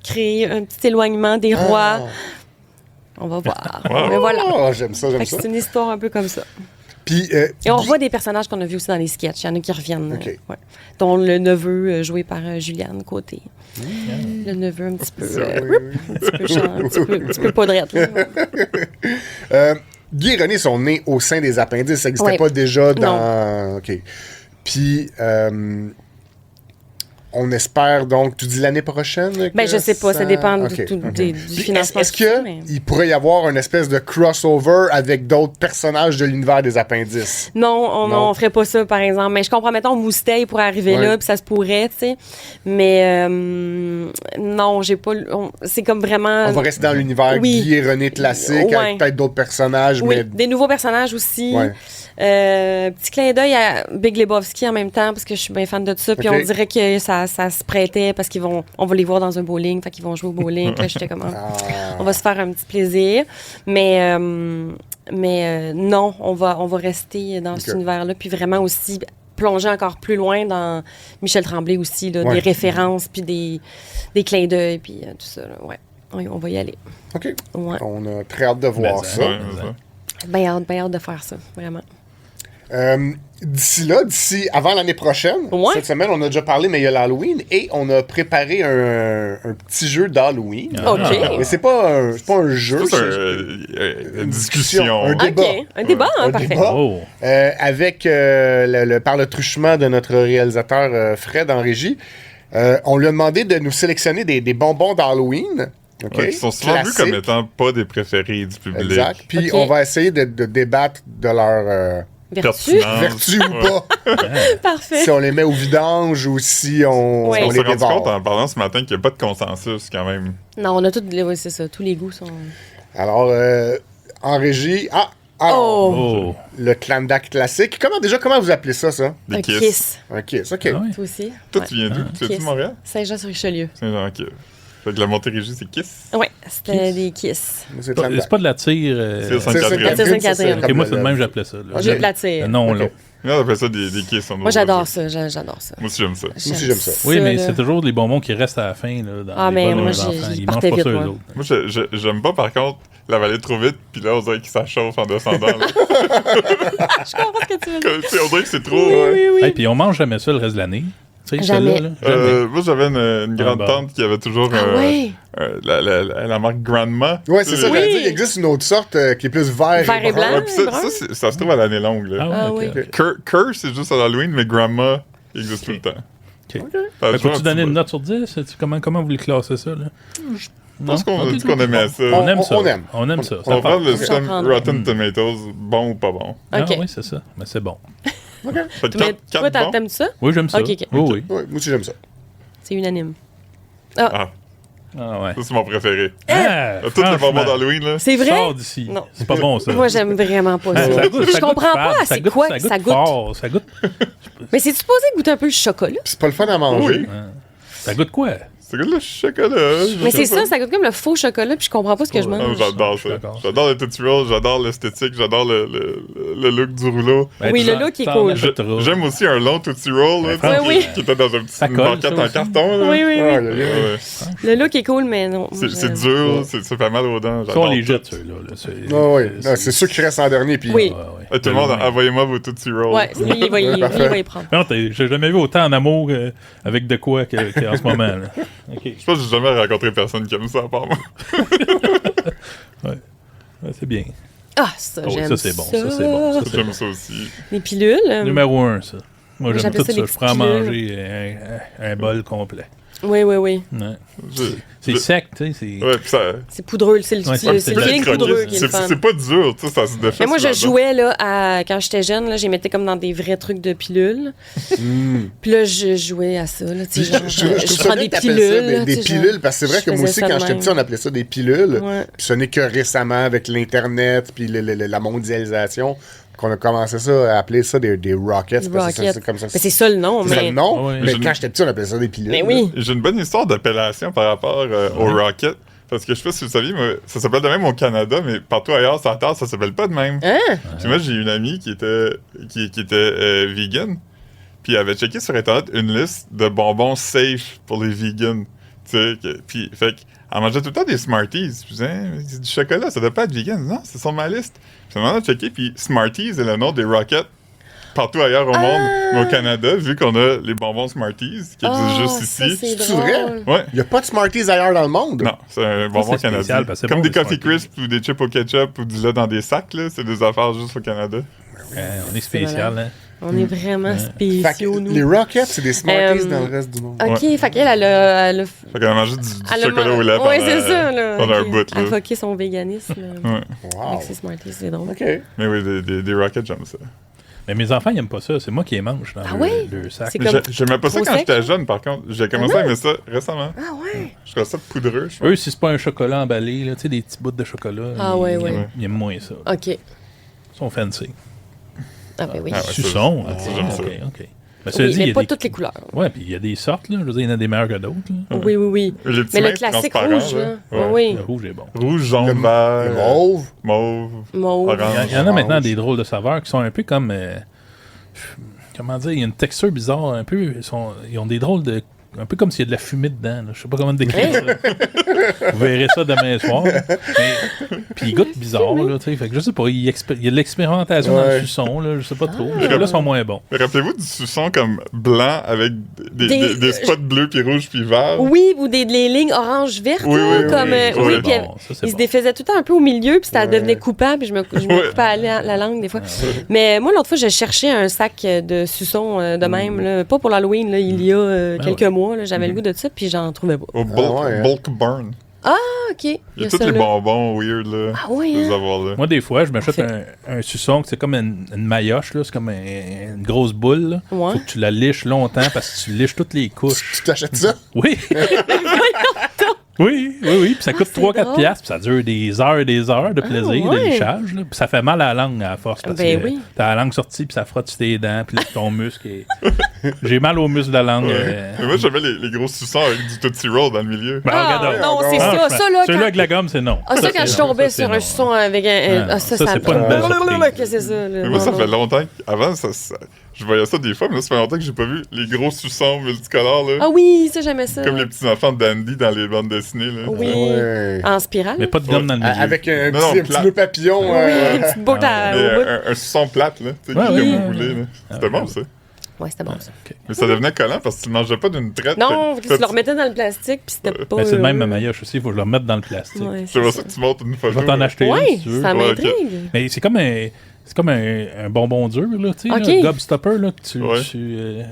créer un petit éloignement des rois. On va voir. Wow. Mais voilà. Oh, j'aime ça, Fait j'aime que ça. c'est une histoire un peu comme ça. Puis, Et on Guy- revoit des personnages qu'on a vus aussi dans les sketchs. Il y en a qui reviennent. OK. Ouais. Dont le neveu joué par Juliane Côté. Le neveu un petit peu... un petit peu chiant, un petit peu pas drette. là. Guy et René sont nés au sein des appendices. Ça n'existait Ouais. pas déjà dans... OK. Puis, on espère donc... Tu dis l'année prochaine? Ben, je sais pas. Ça dépend OK, du OK. du Puis, financement. Est-ce tout ça, mais- qu'il pourrait y avoir une espèce de crossover avec d'autres personnages de l'univers des appendices? Non, Non. on ferait pas ça, par exemple. Mais je comprends, mettons, Moustache pourrait arriver Ouais. là, puis ça se pourrait, tu sais. Mais non, j'ai pas... c'est comme vraiment... On va rester dans l'univers Oui. Guy et René classique, Ouais. avec peut-être d'autres personnages, Oui, mais... des nouveaux personnages aussi. Ouais. Petit clin d'œil à Big Lebowski en même temps, parce que je suis bien fan de ça. Puis Ok. on dirait que ça se prêtait, parce on va les voir dans un bowling, fait qu'ils vont jouer au bowling. Puis là, j'étais comme... On va se faire un petit plaisir. Mais non, on va rester dans cet univers-là. Puis vraiment aussi plonger encore plus loin dans Michel Tremblay aussi, là, Ouais. des références, puis des clins d'œil, puis tout ça. Là, ouais. Oui, on va y aller. OK. Ouais. On a très hâte de voir Mais ça. Ouais, c'est ça. Bien hâte de faire ça, vraiment. D'ici avant l'année prochaine, Ouais. cette semaine, on a déjà parlé, mais il y a l'Halloween, et on a préparé un petit jeu d'Halloween. Ah. OK. Mais c'est pas un jeu, C'est c'est une discussion. un débat. OK. Un débat, hein, Un parfait. débat. Oh. Avec, par le truchement de notre réalisateur Fred en régie, on lui a demandé de nous sélectionner des bonbons d'Halloween. OK? Ouais, qui sont souvent vus Classiques. comme étant pas des préférés du public. Exact. Puis OK. on va essayer de débattre de leur Vertu. Pertinence. vertu ou pas. Parfait. Si on les met au vidange ou si on, Ouais. on On les s'est rendu dévore. compte en parlant ce matin qu'il n'y a pas de consensus quand même. Non, on a tout... Oui, c'est ça. Tous les goûts sont... Alors, en régie... Oh. Le clandac classique. Comment vous appelez ça? Des Un kiss. kiss. Un kiss, OK. Ah ouais. Toi aussi? Toi, Ouais. tu viens d'où? Tu viens Kiss. de Montréal? Saint-Jean-sur-Richelieu. Saint-Jean, ok. Fait que la Montérégie, c'est Kiss? Oui, c'était des kiss. C'est C'est pas de la tire. C'est Sainte-Catherine. C'est Sainte-Catherine. Ok, moi, c'est de même, j'appelais ça. là. J'ai de la tire. Non, Ok. là. Nous, on appelle ça des Kiss. Moi, j'adore ça. J'adore ça. Moi aussi, j'aime ça. Moi aussi, j'aime ça. Oui, mais là. c'est toujours les bonbons qui restent à la fin. Là, dans Ah, les mais bols moi, aux enfants. j'y Ils partais mangent pas vite, ça, eux moi. autres. Moi, j'aime pas, par contre, l'avaler trop vite, puis là, on dirait qu'il s'achauffe en descendant. là. Je comprends ce que tu veux dire. Comme, tu sais, on dirait que c'est trop... Oui, oui. Et puis on mange jamais ça le reste de l'année. Tu sais, Jamais. celle-là, là, jamais. Moi, j'avais une grande bah. tante qui avait toujours Ah oui? la marque Grandma. Ouais, c'est ça. Oui. j'allais dire, il existe une autre sorte qui est plus vert, Vert et blanc. Ouais, puis ça, brun. ça se trouve à l'année longue. Là. Ah, ouais, Ah ok, oui. ok. Curse, c'est juste à l'Halloween, mais Grandma il existe tout le temps. Ok. Fait, Peux-tu donner une note sur 10? Comment vous le classez ça? Là? Je pense qu'on a dit qu'on aimait ça. On aime ça. on aime. On aime ça. On va prendre le Je système comprends. Rotten Tomatoes, bon ou pas bon. Ah, OK. oui, c'est ça. Mais c'est bon. Fait que Mais toi, quatre bons. t'aimes ça? Oui, j'aime ça. Ok, ok. Oui, oui. Ouais, moi aussi, j'aime ça. C'est unanime. Ah, Ah, ouais. ça, c'est mon préféré. Ah, Tous les bonbons franchement, d'Halloween, là. C'est vrai? Sors d'ici. Non. C'est pas bon, ça. Moi, j'aime vraiment pas Ah, ça. ça goûte- Je ça goûte comprends fade, pas, c'est quoi que ça goûte. fort, ça goûte. Mais c'est supposé goûter un peu le chocolat? C'est pas le fun à manger. Ça goûte quoi? C'est comme le chocolat. Mais c'est ça goûte comme le faux chocolat, puis je comprends pas ce que je Ah, mange. j'adore Je suis ça. d'accord. J'adore le Tootsie Roll, j'adore l'esthétique, j'adore le look du rouleau. Ben, Oui, tu le en- look est t'en cool. achèteras. J'aime aussi un long Tootsie Roll, là, Ben, tu sais, oui. qui était dans un petit Ça une colle, banquette ça en aussi. carton. Là. Oui, oui, Ah, oui. le lait. Ouais. Le look est cool, mais non. C'est dur, ça fait mal aux dents. Ça, on les j'adore jette, tout. ceux-là. là. Ah oui, non, c'est ceux qui restent en dernier. Puis Oui. Tout le monde, envoyez-moi vos Tootsie Rolls. Ouais, lui, il va y prendre. Non, j'ai jamais vu autant en amour avec de quoi qu'en ce moment. Là. OK. Je pense que j'ai jamais rencontré personne qui aime ça à part moi. Ouais, c'est bien. Ah, ça, Oh, j'aime ça, c'est bon. Ça, c'est bon. Ça, c'est J'aime bon. ça aussi. Les pilules. Numéro 1, ça. Moi, j'aime j'appelle tout ça ça. des Je ferais à petites manger un bol complet. Oui, oui, oui. Ouais. Je- C'est je- sec, tu sais. C'est... Ouais, puis ça. C'est poudreux. C'est le, Ouais, c'est le c'est feeling croqué. poudreux qui est le fun. C'est pas dur, tu sais, ça se défait. Mais moi, je sur la dent. jouais, là, quand j'étais jeune, là, j'y mettais comme dans des vrais trucs de pilules. Puis là, je jouais à ça, là, tu sais, genre, Je trouve je ça prends bien des que t'appelles pilules. ça là, des tu sais, pilules, genre, parce que c'est vrai je que moi faisais aussi, ça de quand j'étais même. petit, on appelait ça des pilules. Ouais. Puis ce n'est que récemment, avec l'Internet, puis la mondialisation, qu'on a commencé ça à appeler ça des rockets. Des parce que rockets. c'est comme ça. Mais c'est ça le nom, C'est mais... le nom, Ouais. mais Je- quand j'étais petit, on appelait ça des pilules. Mais oui. J'ai une bonne histoire d'appellation par rapport au Rocket. Parce que je sais pas si vous saviez, mais ça s'appelle de même au Canada, mais partout ailleurs sur la Terre, ça s'appelle pas de même. Hein? Puis moi, j'ai une amie qui était vegan. Puis elle avait checké sur Internet une liste de bonbons safe pour les vegans. Tu sais, puis fait Elle mangeait tout le temps des Smarties. Je disais, c'est du chocolat, ça doit pas être vegan. Non, c'est sur ma liste. Je me demandais de checker, puis Smarties est le nom des Rockets partout ailleurs au monde, mais au Canada, vu qu'on a les bonbons Smarties qui existent juste ici. C'est vrai? Ouais. Il n'y a pas de Smarties ailleurs dans le monde? Non, c'est un bonbon c'est spécial, canadien. parce que c'est Comme bon, des les Coffee Smarties. Crisp ou des chips au ketchup ou du lait dans des sacs, là, c'est des affaires juste au Canada. On est spécial, hein. On est vraiment Fait que spéciaux, nous. les Rockets, c'est des Smarties Euh, dans le reste du monde. OK, fait qu'elle, elle a Fait qu'elle a mangé du elle a chocolat au lait Oui, c'est ça, là. pendant un OK. bout. Elle a Là. fucké son véganisme. Ouais. Wow. Avec ses Smarties, c'est drôle. OK. Mais oui, des Rockets, j'aime ça. Mais mes enfants, ils aiment pas ça. C'est moi qui les mange dans Ah ouais? le sac. C'est comme J'aimais pas ça trop quand sec, j'étais jeune, par contre. J'ai commencé à aimer ça récemment. Ah ouais? Je trouve ça poudreux, je trouve. Eux, si c'est pas un chocolat emballé, là, tu sais, des petits bouts de chocolat, Ah ouais, ouais. ils aiment moins ça. OK. Ils sont fancy. Ah ben oui. Ah ouais. Suçon. ça, j'aime ça. OK. Mais cela Oui, dit, il y mais a pas des... toutes les couleurs. Ouais, puis il y a des sortes, là. Je veux dire, il y en a des meilleurs que d'autres. là. Oui, oui, oui. Les petits Mais le minces classique transparents, rouge, là. Ouais. Oui, Le rouge est bon. Rouge, jaune, Le vert, mauve. mauve, Mauve. orange. Il y en a maintenant des drôles de saveurs qui sont un peu comme... comment dire? Il y a une texture bizarre, un peu... Ils ont des drôles de... Un peu comme s'il y a de la fumée dedans. Là. Je sais pas comment décrire ça. Vous verrez ça demain soir. Puis ils goûtent bizarre, là, tu sais. Fait que je sais pas, il y a de l'expérimentation dans le suçon, là, je sais pas trop. Ah. Là, sont moins bons. Rappelez-vous du suçon comme blanc avec Des- des spots bleus puis rouges puis verts? Oui, ou des lignes orange-vertes, Oui, là, oui, comme... oui. oui, Oui, puis bon, ça, c'est il se bon. défaisait tout le temps un peu au milieu, puis ça Ouais. devenait coupable, puis je me Ouais. coupais la langue des fois. Mais moi, l'autre fois, j'ai cherché un sac de suçon de même, là, pas pour l'Halloween, là, il y a quelques mois, là, j'avais le goût de ça, puis j'en trouvais pas. Au ouais, bulk burn. Ah, OK. Il y a tous ça, les là. bonbons weird, là. Ah ouais, Ces hein? avoirs-là. Moi, des fois, je m'achète Parfait. un suçon que c'est comme une maillotche, là. C'est comme une grosse boule. Là. Ouais. Faut que tu la liches longtemps parce que tu liches toutes les couches. Tu t'achètes ça? Oui! Oui. Puis ça coûte c'est 3-4 drôle. piastres, puis ça dure des heures et des heures de plaisir, de ouais. lichage. Là. Puis ça fait mal à la langue à force parce Ben que oui. t'as la langue sortie, puis ça frotte sur tes dents, puis là, ton muscle est... J'ai mal au muscle de la langue. Mais moi, j'avais les gros suçons avec du Tootsie Roll dans le milieu. Ben, Ah, regarde, non, c'est franchement, ça là, Celui-là quand... avec la gomme, c'est non. Ah, ça, quand je c'est non. tombais Ça, c'est sur non. un suçon avec un... Ah, ça, ça, c'est pas une belle surprise. Qu'est-ce que c'est ça, là? Mais moi, ça Non, fait non. longtemps qu'avant, je voyais ça des fois, mais là, ça fait longtemps que j'ai pas vu les gros suçons multicolores, là. Ah oui, ça, j'aimais ça. Comme les petits-enfants de Dandy dans les bandes dessinées, là. Oui. Ouais. En spirale. Mais pas de gomme dans le milieu. Avec un Non, non, petit plat. nœud papillon. Oui, des petites bottes Ah, Mais au bout. un suçon plate, là, tu sais, Ouais, qui oui. comme roulé, là. C'était bon, ça. Ouais, c'était bon, ça. Mais ça devenait collant parce que tu le mangeais pas d'une traite. Non, Fait que tu le remettais dans le plastique, puis c'était pas... Ben, c'est le même ma maillotche aussi, il faut que je le remette dans le plastique. Ouais, C'est pour ça que tu montes une photo. Je vais t'en acheter une Ouais, si tu veux. ça Ouais, m'intrigue. Mais c'est comme un bonbon dur, là, tu sais, Ok. là, Gobstopper, là, que Ouais.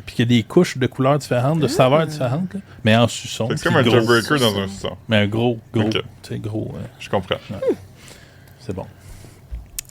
puis qu'il y a des couches de couleurs différentes, de saveurs différentes, là, mais en suçon. C'est comme un gros. jawbreaker dans un suçon. Mais un gros, Ok. tu sais, gros, Je comprends. c'est bon.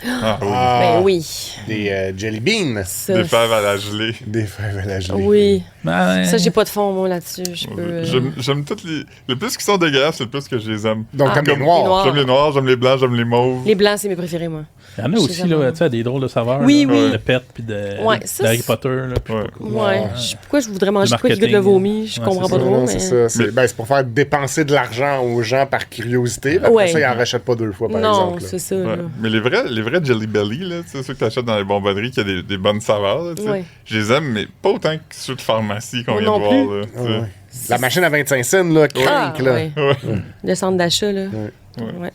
Ah, oui. Ben oui. Des jelly beans. Ça, Des fèves à la gelée. Des fèves à la gelée. Oui. Ben, Ça, j'ai pas de fond, moi, là-dessus. Je peux... J'aime toutes les... Le plus qu'ils sont dégueulasses, le plus que je les aime. Donc, Ah, comme les les noirs. noirs. J'aime les noirs, j'aime les blancs, j'aime les mauves. Les blancs, c'est mes préférés, moi. il y en a aussi, jamais. là, tu sais, des drôles de saveurs. Oui, là, oui. De pète, puis de Ouais, ça, d'Harry c'est- Potter, là, puis Ouais. je sais pas quoi. Ouais. Pourquoi je voudrais manger Du quoi qui goûte le marketing. vomi? Je Ouais, comprends c'est pas ça. trop, Non, mais... c'est ça. C'est pour faire dépenser de l'argent aux gens par curiosité. Après Ouais. ça, ils en rachètent pas deux fois, par Non, exemple. là. c'est ça, Ouais. là. Mais les vrais Jelly Belly, là, tu sais, ceux que t'achètes dans les bonbonneries qui a des bonnes saveurs, là, tu sais, Ouais. je les aime, mais pas autant que ceux de pharmacie qu'on Moi vient de non voir. Là, tu sais. Ouais. La machine à 25 cents, là, Ah, crank, là. ouais. Ouais. Le centre d'achat, là. Ouais.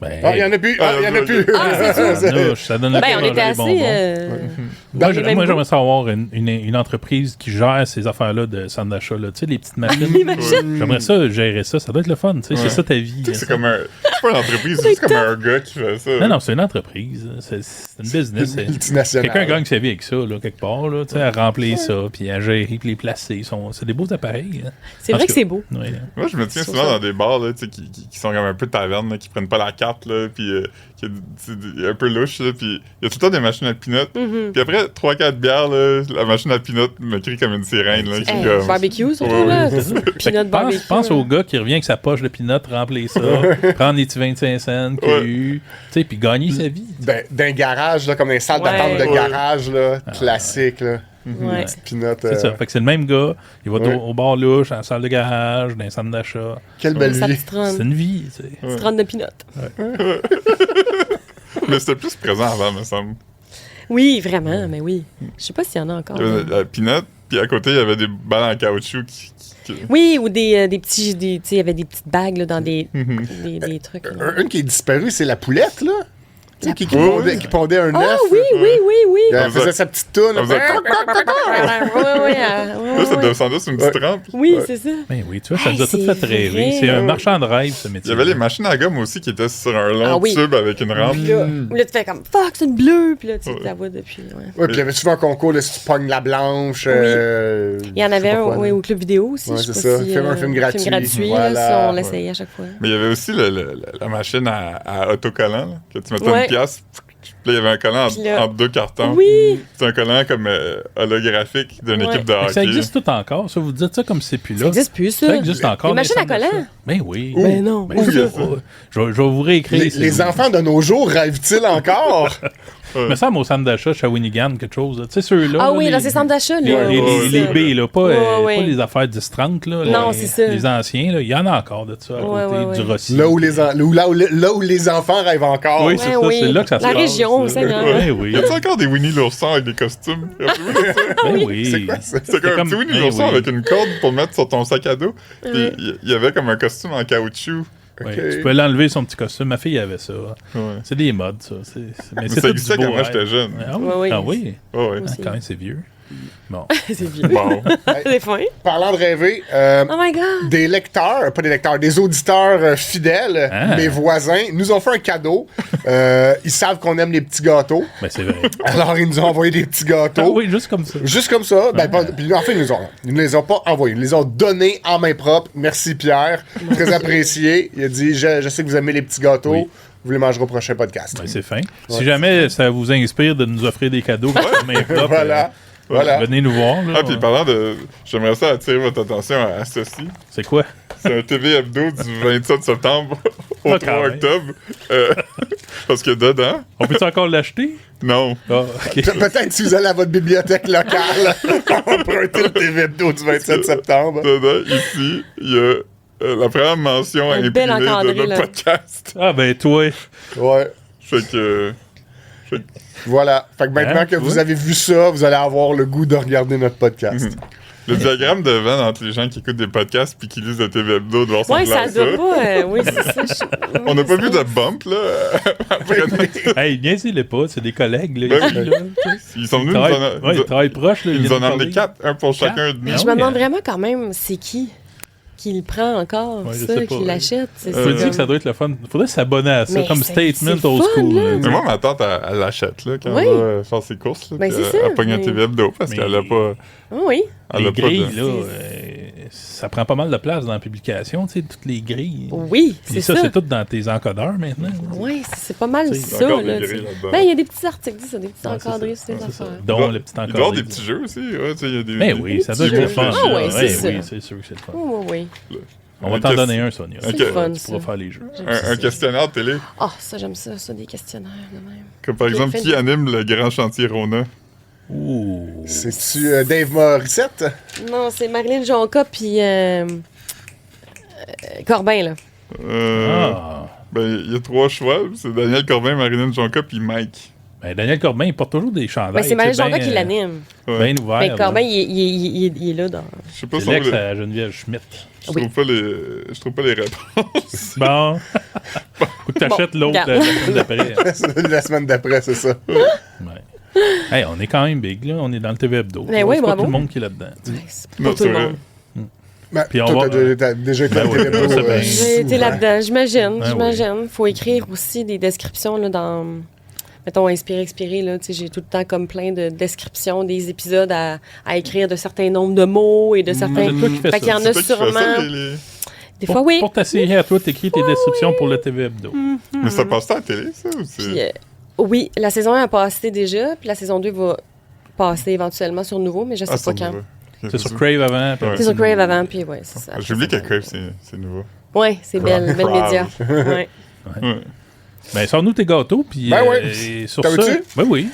Ben, Ah, il y en a plus! Ah, il y en a plus! Ah, c'est ça donne le Ben, goût on de était manger des assez... bonbons. dans Moi, les mêmes j'aimerais goûts. ça avoir une entreprise qui gère ces affaires-là de centre d'achat, là. Tu sais, les petites machines. Les machines. J'aimerais ça, gérer ça. Ça doit être le fun, tu sais. Ouais. C'est ça ta vie. Tu sais que là, c'est ça. comme un. C'est pas une entreprise, c'est juste comme un gars qui fait ça. Non, non, c'est une entreprise. C'est une business. Multinationale. Quelqu'un gagne sa vie avec ça, là, quelque part, là, tu sais, à remplir ça, puis à gérer, puis les placer. C'est des beaux appareils. Hein. C'est En vrai tout que c'est beau. cas, ouais, là. Moi, je me tiens Sur souvent ça. dans des bars là, tu sais, qui sont comme un peu tavernes, là, qui prennent pas la carte, là, puis qui est un peu louche, là, puis il y a tout le temps des machines à peanut. Mm-hmm. Puis après 3-4 bières, là, la machine à peanut me crie comme une sirène. Là, qui est Hey, comme- barbecue, surtout, Ouais, là. ouais. Fait que Peanut barbecue. pense au gars qui revient avec sa poche de peanut, remplir ça, prendre les petits 25 cents qu'il y a eu, tu sais, puis gagner sa vie. D'un garage, là, comme des salles Ouais. d'attente de Ouais. garage, là, classique, là. Ouais. Petite pinotte. C'est ça. Fait que c'est le même gars, il va Ouais. au bar louche, à la salle de garage, dans un centre d'achat. Quelle belle Sa vie. petite ronde. C'est une vie, tu sais. Petite ronde de peanut. Mais c'était plus présent avant, me semble. Oui, vraiment, mais oui. Je sais pas s'il y en a encore. La peanut, Puis à côté, il y avait des balles en caoutchouc qui... Oui, ou des petits... Tu sais, il y avait des petites bagues là, dans des trucs. Là. Une qui est disparue, c'est la poulette, là. Tu sais, qui pondait un œuf. Ah oui. Elle faisait sa petite toune. Ça devait sans doute une petite rampe. Oui, c'est ça. Ben oui, tu vois, ça nous a tout fait rêver. vrai. C'est un marchand de rêve, ce métier. Il y avait les machines à gomme aussi qui étaient sur un long tube avec une rampe. Puis là, tu fais comme « Fuck, c'est une bleue! » Puis là, tu la vois depuis. Oui, puis il y avait souvent un concours, là, si tu pognes la blanche. Il y en avait un au club vidéo aussi. Ouais, je sais c'est pas ça. si, Un film gratuit. Voilà. Là, on Ouais. l'essayait à chaque fois. Mais il y avait aussi la machine à autocollant, là, que tu mettais une pièce. Puis là, il y avait un collant entre deux cartons. Oui! C'est un collant comme holographique d'une équipe de hockey. Ça existe tout encore, ça. Vous dites ça comme c'est plus là. Ça existe plus, ça. Ça existe encore. Les machines à collants? Ben oui. Ben non. Ben, je vais vous réécrire. Les enfants de nos jours rêvent-ils encore? Mais ça, au centre d'achat, Shawinigan, quelque chose. Tu sais, ceux-là. Ah oui, les, dans ces centres d'achat, là. les B, là, pas les affaires 10-30, là. Non, c'est ça. Les anciens, là, il y en a encore de ça à côté du Rossi. Là où les enfants rêvent encore. Oui, c'est ça. C'est là que ça se passe. La région, ça. Ben oui. Y a-t-il encore des Winnie l'ourson avec des costumes? Ben oui. C'est quoi ça? C'est comme un petit Winnie l'ourson avec une corde pour mettre sur ton sac à dos. Puis il y avait comme un costume en caoutchouc. Oui, Okay. tu peux l'enlever son petit costume. Ma fille avait ça. Ouais. C'est des modes, ça. Mais ça tout existait du beau quand moi rêve. j'étais jeune. Ah oui? Oui. Ah oui? Oh, ouais. Ah, quand même, c'est vieux. Bon. C'est vieux. Bon. C'est fin. Parlant de rêver, Oh my God! des lecteurs, pas des lecteurs, des auditeurs fidèles, mes voisins, nous ont fait un cadeau. Ils savent qu'on aime les petits gâteaux. Ben, c'est vrai. Alors, ils nous ont envoyé des petits gâteaux. Ah oui, juste comme ça. Juste comme ça. Ben, puis en fait, ils ne les ont pas envoyés. Ils les ont donnés en main propre. Merci, Pierre. Très apprécié. Il a dit, je sais que vous aimez les petits gâteaux. Oui. Vous les mangerez au prochain podcast. Ben, c'est fin. Si jamais ça vous inspire de nous offrir des cadeaux, Voilà. venez nous voir. Là. Ah, puis parlant de... J'aimerais ça attirer votre attention à ceci. C'est quoi? C'est un TV Hebdo du 27 septembre au 3 octobre. Parce que dedans... On peut-tu encore l'acheter? Non. Ah, OK. Peut-être si vous allez à votre bibliothèque locale, empruntez le TV Hebdo du 27 septembre. Dedans, ici, il y a la première mention Un imprimée bel de encadré, notre là. podcast. Ah, ben, toi. Ouais. Fait que... Voilà. Fait que maintenant Hein, que vous ouais. avez vu ça, vous allez avoir le goût de regarder notre podcast. Le diagramme de Venn entre les gens qui écoutent des podcasts puis qui lisent le TV Hebdo doit Ouais, ressembler à ça doit pas. Oui, c'est ça. On n'a pas vu de bump, là. après notre- Hey, niaisez-les pas, c'est des collègues, là. Ben ici, oui. là. Ils sont venus Ils travaillent proches, là. Ils nous viennent en ont amené parler. 4, un pour chacun et demi. Je me demande vraiment quand même, c'est qui le prend encore, Ouais, je ça, sais pas, qui l'achète. C'est Je me dis comme- que ça doit être le fun. Faudrait s'abonner à ça, Mais comme c'est statement le old fun, school. là. là. Mais moi, ma tante, elle l'achète, là, quand Oui. elle va faire ses courses. Là, Ben, puis c'est ça. elle pogne un Mais- TV Hebdo parce Mais- qu'elle a pas... Ah oui. Elle Les a pas grilles, de... là, ça prend pas mal de place dans la publication, tu sais, toutes les grilles. Oui, Puis c'est ça, ça. c'est tout dans tes encodeurs maintenant. Oui, c'est pas mal C'est ça. encore des Là, grilles tu sais. là-dedans. Ben, il y a des petits articles, ça, des petits Ouais, c'est encadrés ça. sur les C'est ça. affaires. Dont le petit Il doit y encadré. avoir des petits jeux aussi. Ouais, tu sais, il y a des... Ben oui, ça doit être petits le jeux. fun. Ah là. ouais, c'est ça. Oui, c'est sûr que c'est le fun. Oui, oui. On va t'en donner un, Sonia. C'est Tu le fun, pourras ça. faire les jeux. Un questionnaire de télé. Ah, ça, j'aime ça, des questionnaires de même. Comme par Ok, exemple, fais qui le- anime le grand chantier Rona? Ouh. C'est-tu Dave Morissette? Non, c'est Marilyn Jonca puis Corbin, là. Ah. Ben, il y a 3 choix. C'est Daniel Corbin, Marilyn Jonca puis Mike. Ben, Daniel Corbin, il porte toujours des chandails. Ben, c'est Marilyn tu sais, Jonca ben, qui l'anime. Bien ouvert. Mais là. Corbin, il est là dans... Je sais pas C'est si l'ex à Geneviève Schmidt. je trouve pas les réponses. Bon. Faut que t'achètes l'autre regarde. la semaine d'après. La semaine d'après, c'est ça. Ouais. Hey, on est quand même big, là. On est dans le TV Hebdo. Ben oui, c'est pas bravo. tout le monde qui est là-dedans. tu sais. C'est pas Non, tout c'est le vrai. monde. Ben, Puis on toi, va- t'as déjà été Ben à oui, Télébro, je sais bien. J'ai été souvent. là-dedans, j'imagine, Ben j'imagine. Faut écrire aussi des descriptions là, dans, mettons, Inspirer, Expirer. Là, tu sais, j'ai tout le temps comme plein de descriptions des épisodes à écrire de certains nombres de mots et de certains... C'est toi qui fais Fait qu'il y ça. en C'est a toi qui fais sûrement... ça, les- Des fois, oui. Pour ta série à toi, t'écris tes descriptions pour le TV Hebdo. Mais ça passe à la télé, ça? Ou c'est... Puis, oui, la saison 1 a passé déjà, puis la saison 2 va passer éventuellement sur Nouveau, mais je sais Ah, pas c'est quand. nouveau. C'est sur Crave avant. puis Ouais. C'est sur Crave avant, puis ouais, c'est ça. J'ai oublié que Crave, c'est nouveau. Ouais, c'est belle média. Ouais. Ouais. Ben, sors-nous tes gâteaux, puis Ben oui. sur T'as ça... vu-tu? Ben oui.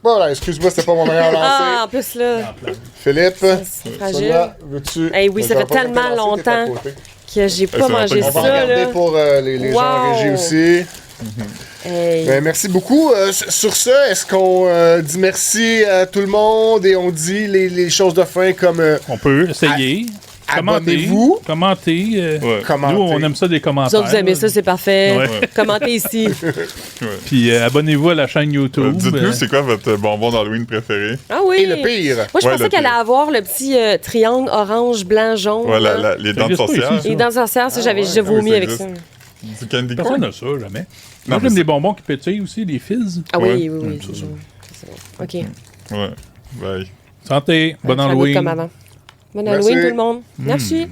Voilà, excuse-moi, c'était pas mon meilleur Ah, lancé. en plus, là, Philippe, c'est fragile. Sonia, veux-tu... Eh oui, ça fait T'as pas tellement été lancé, t'es à longtemps. côté. Que j'ai pas ça va mangé pas On va ça, regarder là. pour les gens en Wow. régie aussi. Hey. Ben, merci beaucoup. Sur ce, est-ce qu'on dit merci à tout le monde et on dit les choses de fin comme On peut essayer. abonnez-vous. Commentez. Commentez. Nous, on aime ça des Vous commentaires. autres, vous aimez ça, c'est parfait. Ouais. Commentez ici. Puis abonnez-vous à la chaîne YouTube. Dites-nous, c'est quoi votre bonbon d'Halloween préféré? Ah oui. Et le pire. Moi, je Ouais, pensais le qu'elle allait pire. avoir le petit triangle orange, blanc, jaune. Ouais, là. les dents de existe pas sorcière. ici, Et dans sorcière, ça, j'avais déjà vomi ça avec ça. existe. Du candy Personne corn? n'a ça, jamais. Non, Moi, mais j'aime des bonbons qui pétillent aussi, des fizz. Ah oui, Ouais. oui, oui. C'est bon. OK. Ouais. Bye. Santé, bon Ça goûte Halloween. comme avant. Bon Merci. Halloween, tout le monde. Merci.